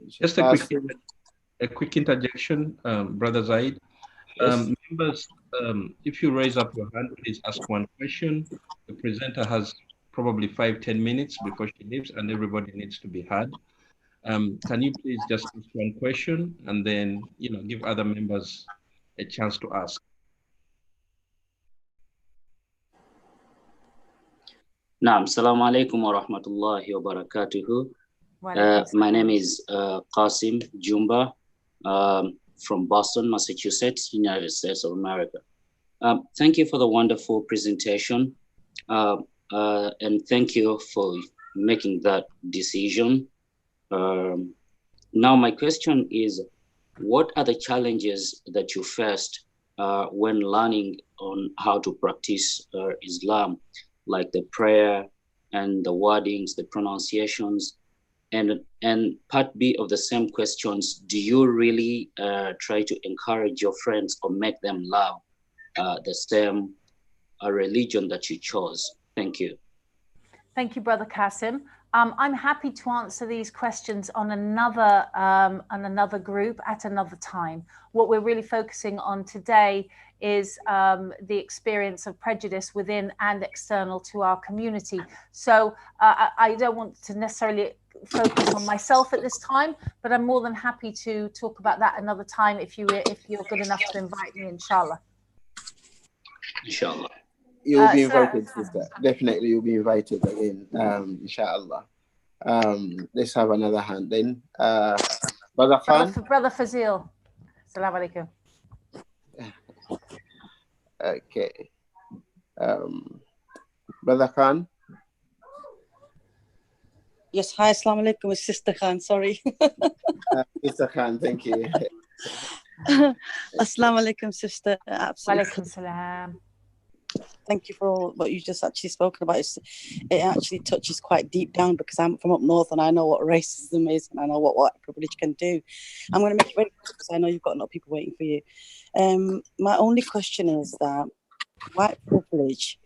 Just a quick interjection, Brother Zaid. Yes. members, if you raise up your hand, please ask one question. The presenter has probably 5-10 minutes before she leaves, and everybody needs to be heard. Can you please just ask one question and then, give other members a chance to ask? Naam, Assalamu alaikum wa rahmatullahi wa barakatuhu. My name is Qasim Jumba from Boston, Massachusetts, United States of America. Thank you for the wonderful presentation, and thank you for making that decision. Now my question is, what are the challenges that you faced when learning on how to practice Islam, like the prayer and the wordings, the pronunciations? And part B of the same questions, do you really try to encourage your friends or make them love the same religion that you chose? Thank you. Thank you, Brother Qasim. I'm happy to answer these questions on another group at another time. What we're really focusing on today is the experience of prejudice within and external to our community. So I don't want to necessarily focus on myself at this time, but I'm more than happy to talk about that another time if you're good enough to invite me, inshallah. Inshallah. You'll be invited, sister. Definitely, you'll be invited again, inshallah. Let's have another hand then. Brother Khan. Brother Fazil. Assalamu alaikum. Okay. Brother Khan. Yes, hi, assalamu alaikum, it's Sister Khan, sorry. Sister Khan, thank you. Assalamu alaikum, sister. Absolutely. Walaikum salam. Thank you for what you just actually spoken about. It actually touches quite deep down because I'm from up north and I know what racism is and I know what white privilege can do. I'm going to make it very quick because I know you've got a lot of people waiting for you. My only question is that white privilege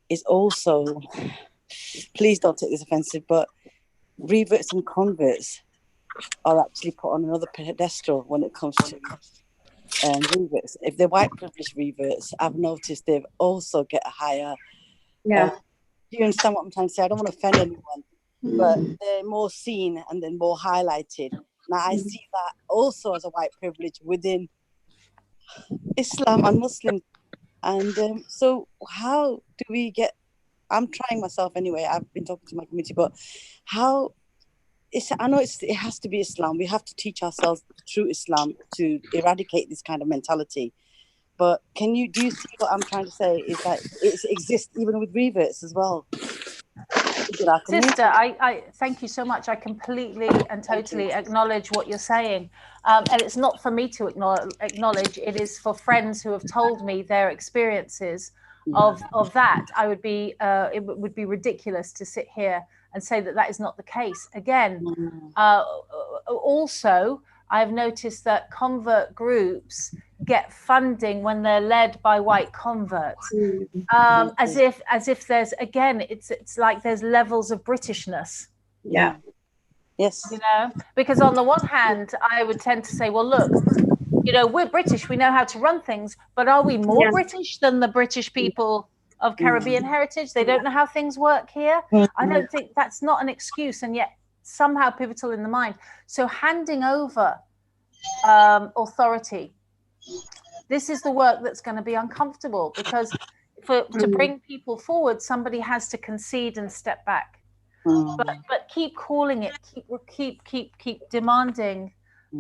is also, please don't take this offensive, but reverts and converts are actually put on another pedestal when it comes to reverts. If they're white privilege reverts, I've noticed they've also get a higher. Do you understand what I'm trying to say? I don't want to offend anyone, but they're more seen and then more highlighted. Now I see that also as a white privilege within Islam and Muslims. And so how do we get? I'm trying myself anyway. I've been talking to my community, but how? I know it has to be Islam. We have to teach ourselves through Islam to eradicate this kind of mentality. But do you see what I'm trying to say? Is that it exists even with reverts as well? Sister, I thank you so much. I completely and totally acknowledge what you're saying. And it's not for me to acknowledge, it is for friends who have told me their experiences of that. It would be ridiculous to sit here and say that is not the case. Again, also, I've noticed that convert groups get funding when they're led by white converts, as if there's, again, it's like there's levels of Britishness. Yeah. Yes. Because on the one hand, I would tend to say, well, look, we're British, we know how to run things, but are we more British than the British people of Caribbean heritage? They don't know how things work here. I don't think that's not an excuse, and yet somehow pivotal in the mind. So handing over authority, this is the work that's going to be uncomfortable, because to bring people forward, somebody has to concede and step back. But keep calling it, keep demanding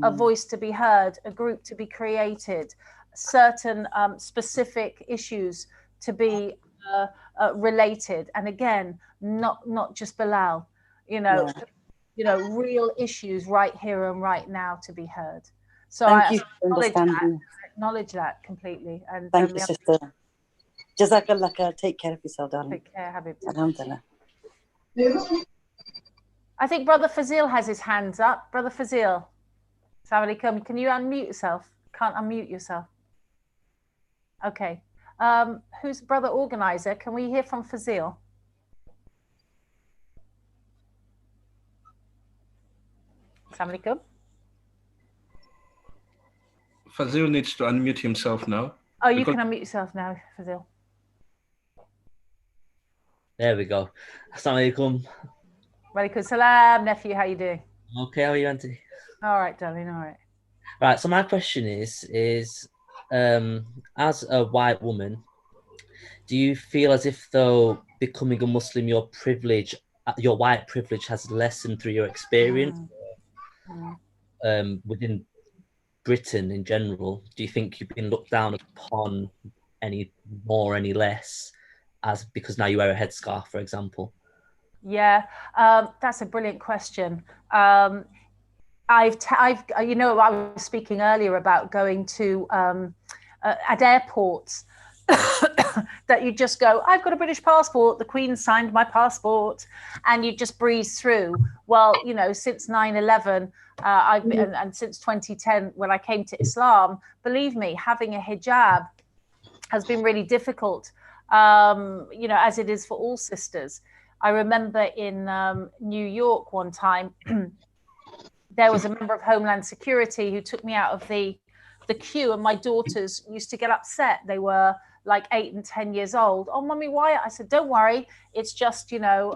a voice to be heard, a group to be created, certain specific issues to be related, and again, not just Bilal, real issues right here and right now to be heard. So I acknowledge that completely. And thank you, sister. Jazakallah khair. Take care of yourself, darling. Take care, Habib. Alhamdulillah. I think Brother Fazil has his hands up. Brother Fazil, Assalamu alaikum. Can you unmute yourself? Can't unmute yourself. Okay. Who's Brother Organizer? Can we hear from Fazil? Assalamu alaikum. Fazil needs to unmute himself now. Oh, you can unmute yourself now, Fazil. There we go. Assalamu alaikum. Walaikum salam, nephew. How you doing? Okay, how are you, Auntie? All right, darling. All right. Right. So my question is, as a white woman, do you feel as if though becoming a Muslim, your white privilege has lessened through your experience? Within Britain in general, do you think you've been looked down upon any more, any less, as because now you wear a headscarf, for example? Yeah, that's a brilliant question. I've you know, I was speaking earlier about going to at airports that you just go, I've got a British passport, the Queen signed my passport, and you just breeze through. Well, you know, since 9/11, I've been, and since 2010, when I came to Islam, believe me, having a hijab has been really difficult, you know, as it is for all sisters. I remember in New York one time, there was a member of Homeland Security who took me out of the queue, and my daughters used to get upset. They were like 8 and 10 years old. Oh, Mummy, why? I said, don't worry. It's just, you know,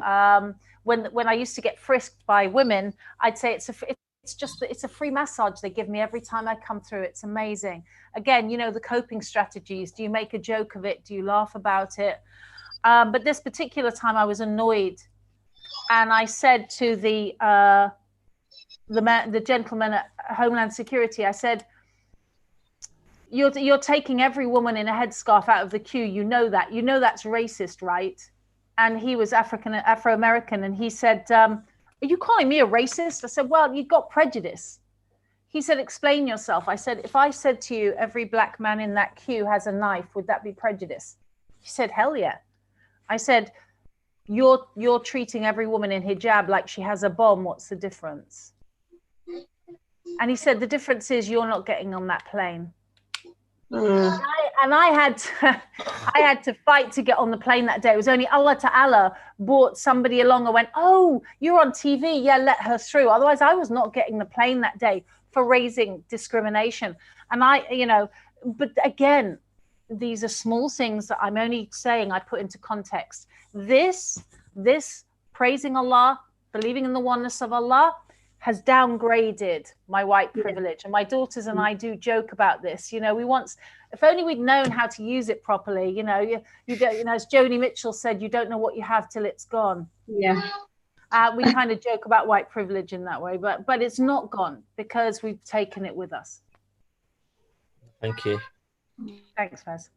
when I used to get frisked by women, I'd say it's a free massage they give me every time I come through. It's amazing. Again, you know, the coping strategies. Do you make a joke of it? Do you laugh about it? But this particular time I was annoyed, and I said to the gentleman at Homeland Security, I said, you're taking every woman in a headscarf out of the queue. You know that. You know that's racist, right? And he was Afro-American, and he said, are you calling me a racist? I said, well, you've got prejudice. He said, explain yourself. I said, if I said to you, every black man in that queue has a knife, would that be prejudice? He said, hell yeah. I said, you're treating every woman in hijab like she has a bomb. What's the difference? And he said, the difference is you're not getting on that plane. And I had to fight to get on the plane that day. It was only Allah Ta'ala brought somebody along and went, oh, you're on TV. Yeah, let her through. Otherwise, I was not getting the plane that day for raising discrimination. And you know, but again, these are small things that I'm only saying I put into context. This praising Allah, believing in the oneness of Allah, has downgraded my white privilege. And my daughters and I do joke about this. You know, if only we'd known how to use it properly. You know, you don't, you know, as Joni Mitchell said, you don't know what you have till it's gone. Yeah. We kind of joke about white privilege in that way, but it's not gone because we've taken it with us. Thank you. Thanks, Faz.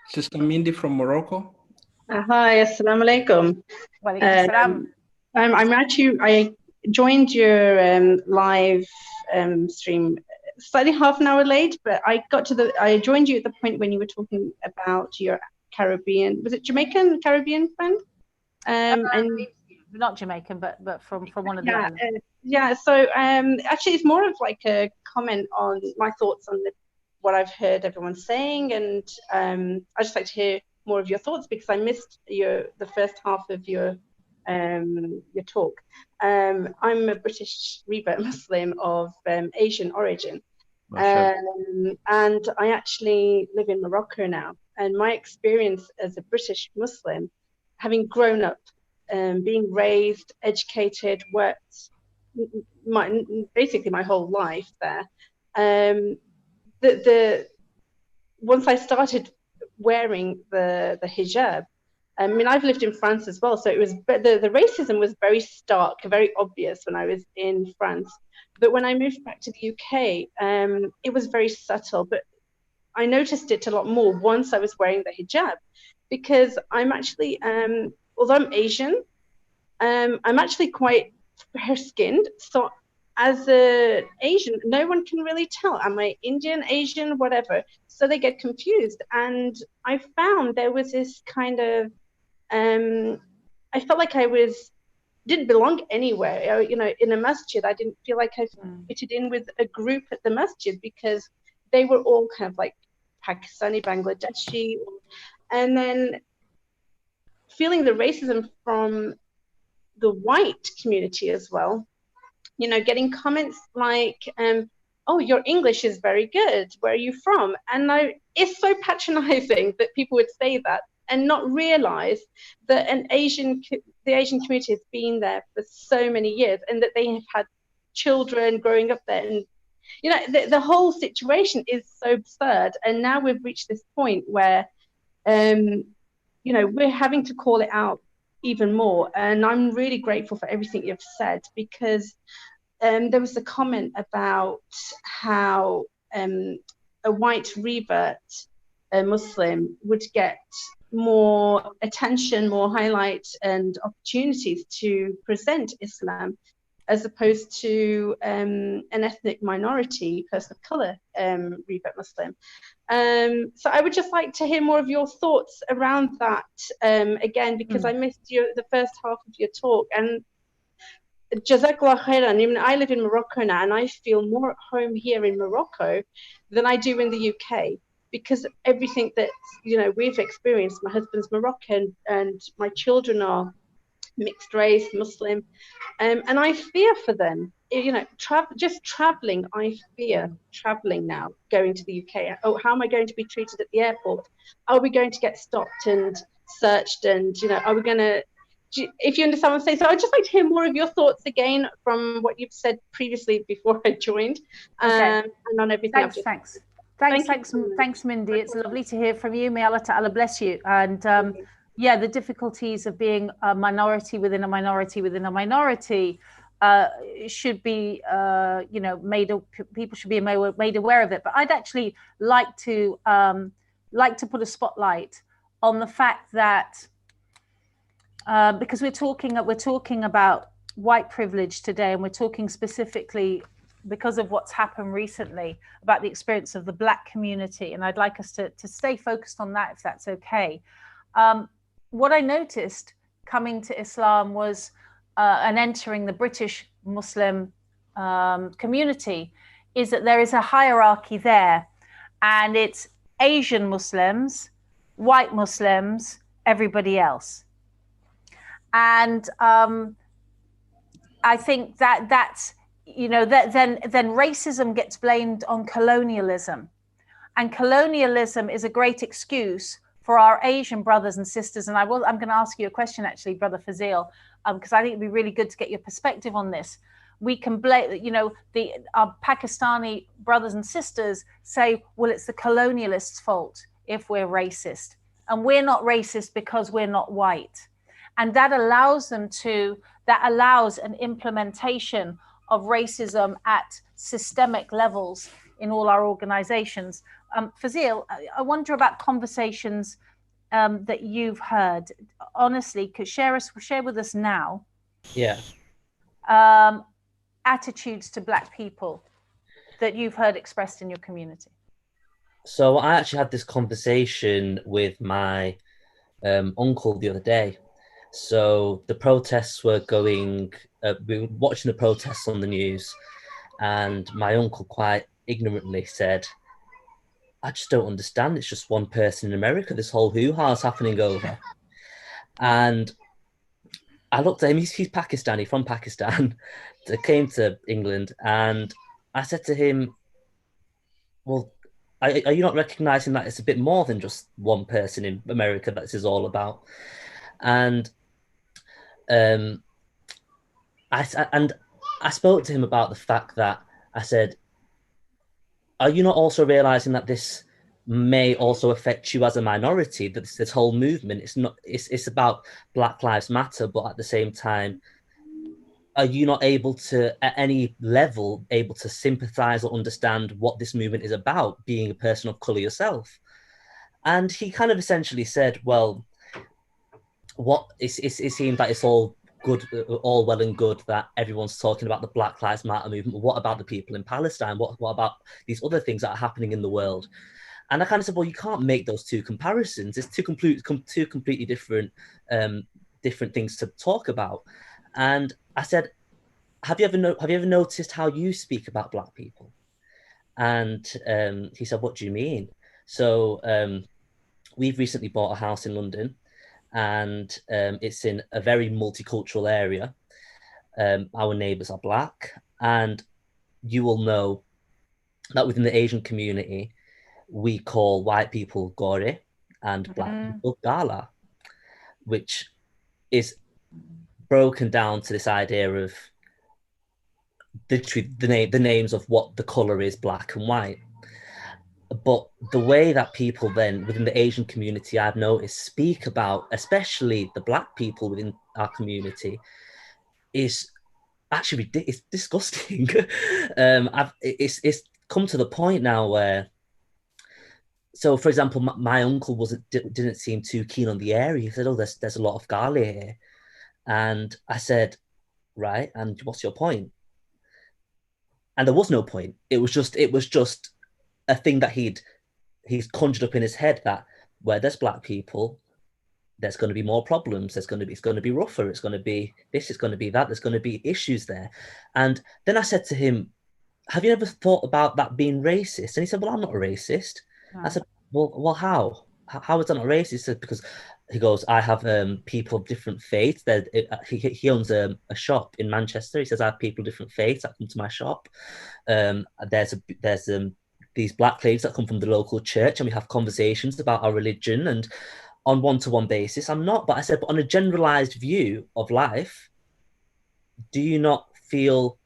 Sister Mindy from Morocco. Hi, assalamu alaikum. I joined your live stream slightly half an hour late, but I joined you at the point when you were talking about your Caribbean, was it Jamaican Caribbean friend? And not Jamaican, but from one of the others. Yeah. So actually, it's more of like a comment on my thoughts on what I've heard everyone saying, and I just like to hear more of your thoughts because I missed the first half of your talk. I'm a British revert Muslim of Asian origin, and I actually live in Morocco now. And my experience as a British Muslim, having grown up, being raised, educated, worked basically my whole life there, once I started wearing the hijab, I mean, I've lived in France as well, so it was the racism was very stark, very obvious when I was in France. But when I moved back to the UK, it was very subtle. But I noticed it a lot more once I was wearing the hijab, because I'm actually, although I'm Asian, I'm actually quite fair-skinned. So as an Asian, no one can really tell. Am I Indian, Asian, whatever? So they get confused. And I found there was this kind of, I felt like I didn't belong anywhere. You know, in a masjid, I didn't feel like I fitted in with a group at the masjid because they were all kind of like Pakistani, Bangladeshi. And then feeling the racism from the white community as well. You know, getting comments like, oh, your English is very good. Where are you from? And it's so patronizing that people would say that and not realize that the Asian community has been there for so many years, and that they have had children growing up there. And, you know, the whole situation is so absurd. And now we've reached this point where, you know, we're having to call it out even more. And I'm really grateful for everything you've said, because there was a comment about how a white revert, a Muslim, would get more attention, more highlight and opportunities to present Islam, as opposed to an ethnic minority, person of color, revert Muslim. So I would just like to hear more of your thoughts around that, again, because I missed the first half of your talk. And Jazakallah khairan. I mean, I live in Morocco now, and I feel more at home here in Morocco than I do in the UK, because everything that, you know, we've experienced. My husband's Moroccan, and my children are mixed race, Muslim, and I fear for them. You know, just traveling, I fear traveling now, going to the UK. Oh, how am I going to be treated at the airport? Are we going to get stopped and searched? And, you know, are we going to, if you understand what I'm saying? So I'd just like to hear more of your thoughts again from what you've said previously before I joined, and on everything. Thanks, Mindy. It's lovely to hear from you. May Allah Ta'ala bless you. And yeah, the difficulties of being a minority within a minority within a minority should be, you know, people should be made aware of it. But I'd actually like to put a spotlight on the fact that because we're talking about white privilege today, and we're talking specifically because of what's happened recently about the experience of the Black community, and I'd like us to stay focused on that, if that's okay. What I noticed coming to Islam was and entering the British Muslim community is that there is a hierarchy there, and it's Asian Muslims, white Muslims, everybody else. And I think that's, you know, that then racism gets blamed on colonialism, and colonialism is a great excuse for our Asian brothers and sisters. And I'm going to ask you a question, actually, Brother Fazil, because I think it'd be really good to get your perspective on this. We can blame, you know, our Pakistani brothers and sisters say, well, it's the colonialists' fault if we're racist, and we're not racist because we're not white. And that allows an implementation of racism at systemic levels in all our organizations. Fazil, I wonder about conversations that you've heard. Honestly, could share with us now. Yeah. Attitudes to Black people that you've heard expressed in your community. So I actually had this conversation with my uncle the other day. So the protests were going, we were watching the protests on the news, and my uncle quite ignorantly said, I just don't understand. It's just one person in America. This whole hoo-ha's happening over. And I looked at him. He's Pakistani, from Pakistan. Came to England, and I said to him, well, are you not recognizing that it's a bit more than just one person in America that this is all about? And I spoke to him about the fact that I said, are you not also realizing that this may also affect you as a minority, that this whole movement, it's about Black Lives Matter, but at the same time, are you not able to, at any level, able to sympathize or understand what this movement is about, being a person of color yourself? And he kind of essentially said, well, it seems like it's all good, all well and good that everyone's talking about the Black Lives Matter movement, but what about the people in Palestine? What about these other things that are happening in the world? And I kind of said, well, you can't make those two comparisons. It's two completely different things to talk about. And I said, have you ever noticed how you speak about Black people? And he said, what do you mean? So we've recently bought a house in London, and it's in a very multicultural area. Our neighbours are Black, and you will know that within the Asian community, we call white people Gore and black people Gala, which is broken down to this idea of literally the names of what the color is, black and white. But the way that people then within the Asian community, I've noticed, speak about, especially the black people within our community, is actually it's disgusting. It's come to the point now where, so for example, my uncle didn't seem too keen on the area. He said, "Oh, there's a lot of Gali here," and I said, "Right, and what's your point?" And there was no point. It was just a thing that he's conjured up in his head, that where there's black people, there's going to be more problems. It's going to be rougher. It's going to be this. It's going to be that. There's going to be issues there. And then I said to him, "Have you ever thought about that being racist?" And he said, "Well, I'm not a racist." No. I said, "Well, how? How is that not racist?" He said, "Because," he goes, "I have people of different faiths. He owns a shop in Manchester. He says, I have people of different faiths that come to my shop. There's these black ladies that come from the local church, and we have conversations about our religion and on one-to-one basis. I'm not," but I said, "But on a generalized view of life, do you not feel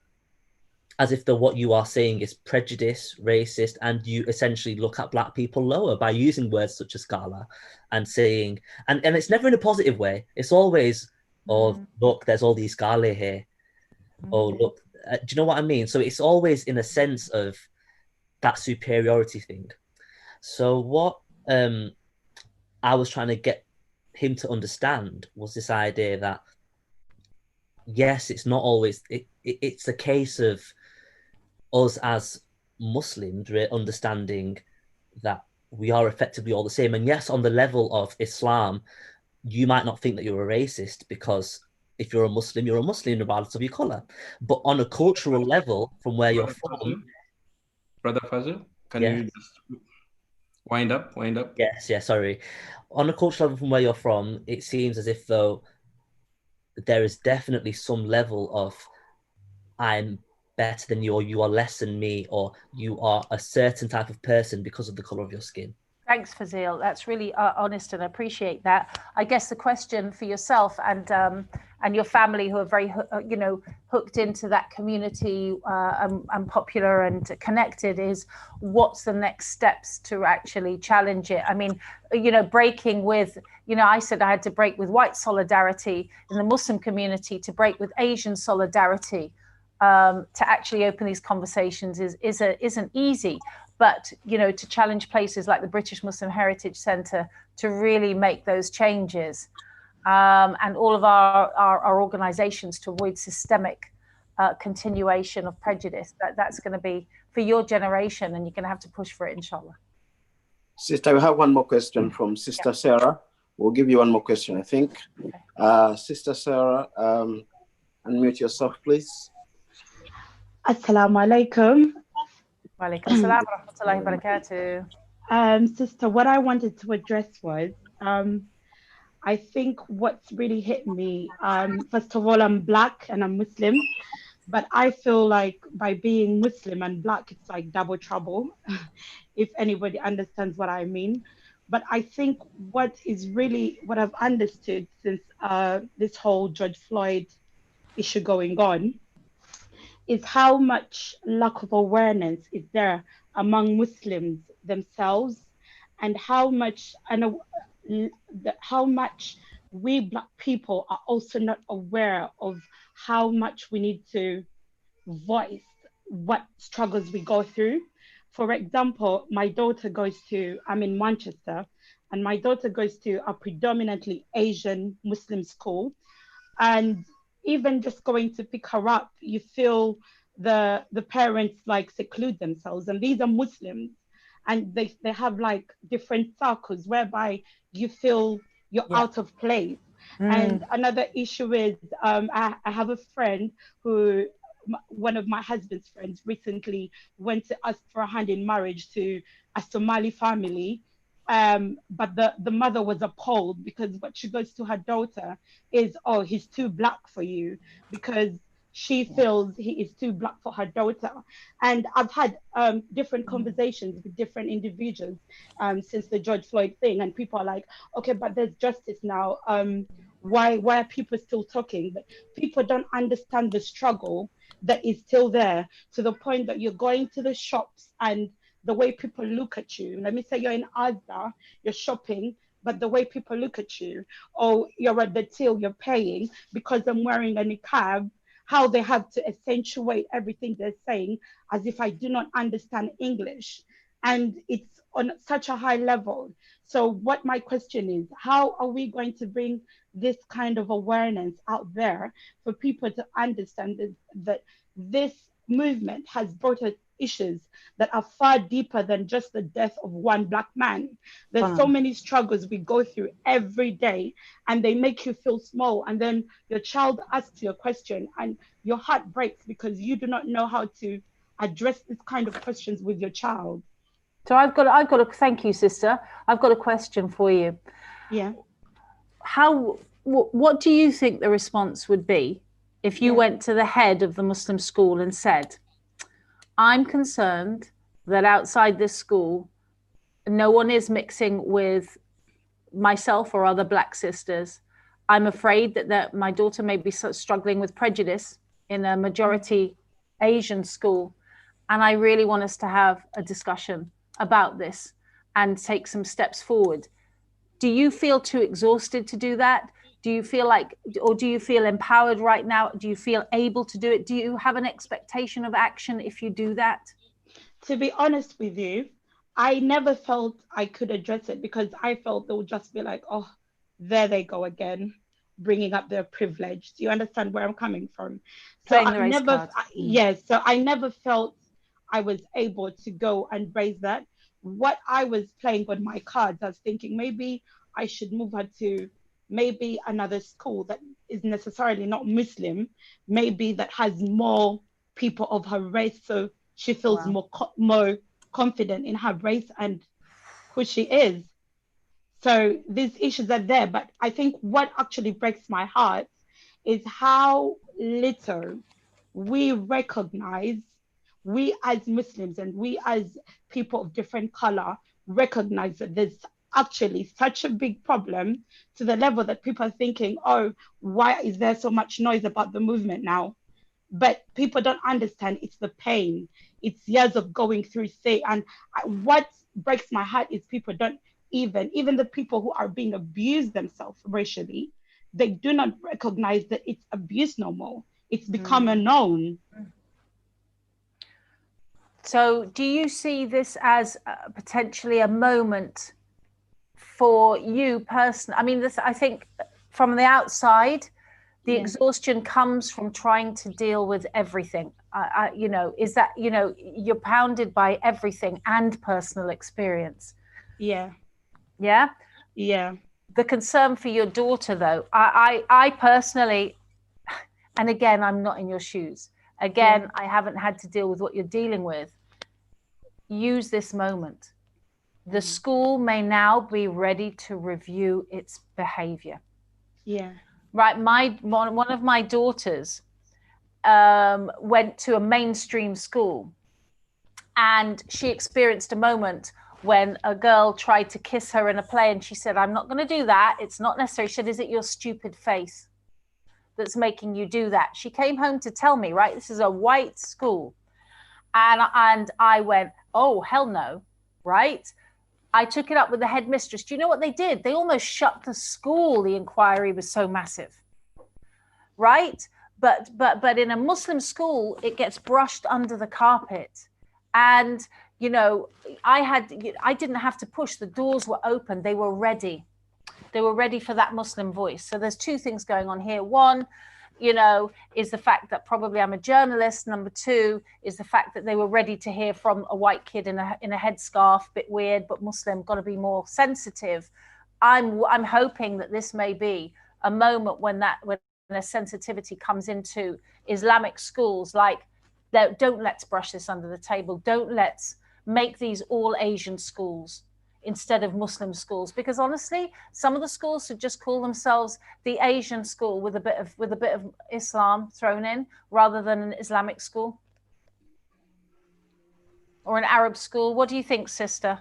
as if what you are saying is prejudice, racist, and you essentially look at black people lower by using words such as Gala and saying," and it's never in a positive way. It's always, "Oh, look, there's all these Gala here. Oh, look," do you know what I mean? So it's always in a sense of that superiority thing. So what I was trying to get him to understand was this idea that, yes, it's not always, it's a case of us as Muslims understanding that we are effectively all the same. And yes, on the level of Islam, you might not think that you're a racist, because if you're a Muslim regardless of your color. But on a cultural level, from where you're from, Brother Fazil, can you just wind up? Yes, sorry. On a cultural level, from where you're from, it seems as if though there is definitely some level of I'm better than you, or you are less than me, or you are a certain type of person because of the color of your skin. Thanks, Fazil. That's really honest, and I appreciate that. I guess the question for yourself and your family, who are very, hooked into that community and popular and connected, is what's the next steps to actually challenge it? I mean, breaking with, I said I had to break with white solidarity in the Muslim community to break with Asian solidarity. To actually open these conversations isn't easy. But, to challenge places like the British Muslim Heritage Centre to really make those changes, and all of our organisations to avoid systemic continuation of prejudice, that's going to be for your generation, and you're going to have to push for it, inshallah. Sister, we have one more question from Sister Sarah. We'll give you one more question, I think. Okay. Sister Sarah, unmute yourself, please. Assalamu alaikum. Walaikum salam wa rahmatullahi wa barakatuh. Sister, what I wanted to address was, I think what's really hit me, first of all, I'm Black and I'm Muslim, but I feel like by being Muslim and Black, it's like double trouble, if anybody understands what I mean. But I think what I've understood since this whole George Floyd issue going on is how much lack of awareness is there among Muslims themselves, and how much we Black people are also not aware of how much we need to voice what struggles we go through. For example, I'm in Manchester, and my daughter goes to a predominantly Asian Muslim school, and even just going to pick her up, you feel the parents like seclude themselves, and these are Muslims, and they have like different circles whereby you feel you're out of place. And another issue is I have a friend who, one of my husband's friends, recently went to ask for a hand in marriage to a Somali family. But the mother was appalled, because what she goes to her daughter is, "Oh, he's too Black for you," because she feels he is too black for her daughter. And I've had different conversations with different individuals since the George Floyd thing, and people are like, okay, but there's justice now. Why are people still talking? But people don't understand the struggle that is still there, to the point that you're going to the shops and the way people look at you. Let me say you're in Asda, you're shopping, but the way people look at you, or you're at the till, you're paying because I'm wearing a niqab, how they have to accentuate everything they're saying as if I do not understand English. And it's on such a high level. So what my question is, how are we going to bring this kind of awareness out there for people to understand that this movement has brought us issues that are far deeper than just the death of one black man? There's so many struggles we go through every day, and they make you feel small. And then your child asks you a question and your heart breaks because you do not know how to address this kind of questions with your child. So I've got to thank you, sister. I've got a question for you. Yeah. What do you think the response would be if you went to the head of the Muslim school and said, I'm concerned that outside this school, no one is mixing with myself or other black sisters. I'm afraid that my daughter may be struggling with prejudice in a majority Asian school. And I really want us to have a discussion about this and take some steps forward. Do you feel too exhausted to do that? Do you feel like, or do you feel empowered right now? Do you feel able to do it? Do you have an expectation of action if you do that? To be honest with you, I never felt I could address it because I felt they would just be like, oh, there they go again, bringing up their privilege. Do you understand where I'm coming from? So I never, yes, so I never felt I was able to go and raise that. What I was playing on my cards, I was thinking maybe I should move her to maybe another school that is necessarily not Muslim, maybe that has more people of her race, so she feels more confident in her race and who she is. So these issues are there, but I think what actually breaks my heart is how little we recognize, we as Muslims and we as people of different color recognize that there's actually such a big problem, to the level that people are thinking, oh, why is there so much noise about the movement now? But people don't understand it's the pain, it's years of going through, and what breaks my heart is people don't even the people who are being abused themselves racially, they do not recognize that it's abuse no more. It's become a known. So do you see this as potentially a moment for you personally? I mean, this, I think from the outside, the exhaustion comes from trying to deal with everything. You know, is that, you know, you're pounded by everything and personal experience. Yeah. Yeah? Yeah. The concern for your daughter, though, I personally, and again, I'm not in your shoes. Again, I haven't had to deal with what you're dealing with. Use this moment. The school may now be ready to review its behavior. Yeah. Right. One of my daughters went to a mainstream school, and she experienced a moment when a girl tried to kiss her in a play, and she said, I'm not going to do that. It's not necessary. She said, is it your stupid face that's making you do that? She came home to tell me, right, this is a white school. And I went, oh, hell no, right? I took it up with the headmistress. Do you know what they did? They almost shut the school. The inquiry was so massive, right? But in a Muslim school, it gets brushed under the carpet. And, you know, I didn't have to push. The doors were open. They were ready. They were ready for that Muslim voice. So there's two things going on here. One, you know, is the fact that probably I'm a journalist. Number two is the fact that they were ready to hear from a white kid in a headscarf, bit weird, but Muslim, got to be more sensitive. I'm hoping that this may be a moment when a sensitivity comes into Islamic schools, like, don't let's brush this under the table. Don't let's make these all Asian schools. instead of Muslim schools? Because honestly, some of the schools should just call themselves the Asian school with a bit of Islam thrown in, rather than an Islamic school or an Arab school. What do you think, sister?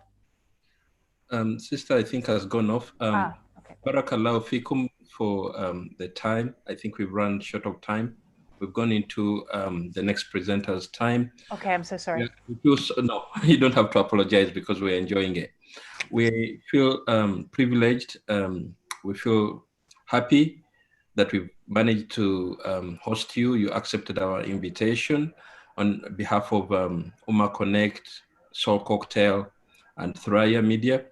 Sister, I think has gone off. Okay. Barakallahu fikum for the time. I think we've run short of time. We've gone into the next presenter's time. Okay, I'm so sorry. Yeah, no, you don't have to apologize because we're enjoying it. We feel privileged. We feel happy that we've managed to host you. You accepted our invitation on behalf of Ummah Connect, Soul Cocktail, and Thuraya Media.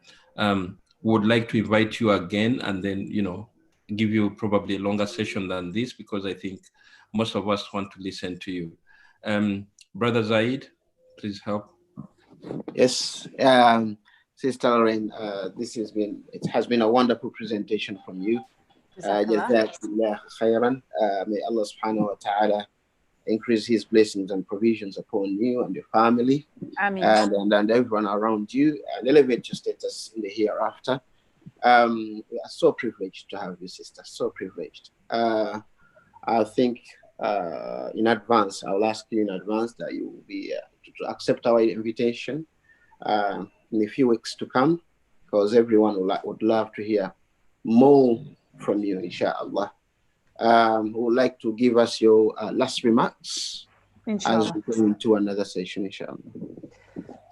Would like to invite you again, and then, you know, give you probably a longer session than this, because I think most of us want to listen to you. Brother Zaid, please help. Yes, Sister Lorraine, it has been a wonderful presentation from you. Jazakallah khairan. May Allah subhanahu wa ta'ala increase his blessings and provisions upon you and your family. Ameen. And everyone around you, and elevate your status in the hereafter. We are so privileged to have you, sister, so privileged. I think in advance, I'll ask you in advance that you will be to accept our invitation in a few weeks to come, because everyone would love to hear more from you, inshallah. Who would like to give us your last remarks as we go into another session, inshallah?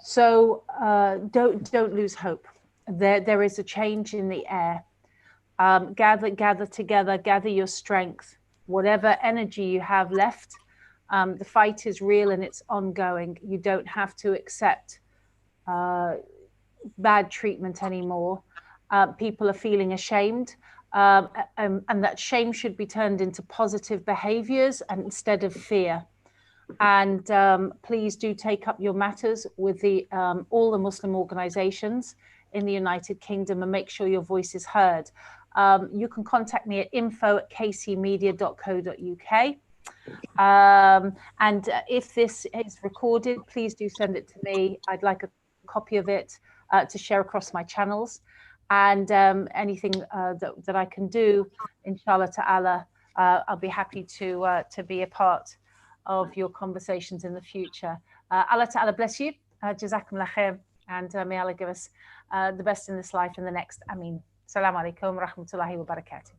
So don't lose hope. There is a change in the air. Gather together, gather your strength. Whatever energy you have left, the fight is real and it's ongoing. You don't have to accept bad treatment anymore. People are feeling ashamed. And that shame should be turned into positive behaviors and instead of fear. And please do take up your matters with all the Muslim organizations in the United Kingdom and make sure your voice is heard. You can contact me at info@kcmedia.co.uk. And if this is recorded, please do send it to me. I'd like a copy of it to share across my channels. And anything that I can do, inshallah ta'ala, I'll be happy to be a part of your conversations in the future. Allah ta'ala bless you. Jazakumullah khair. And may Allah give us the best in this life and the next. Ameen. Assalamu alaikum wa rahmatullahi wa barakatuh.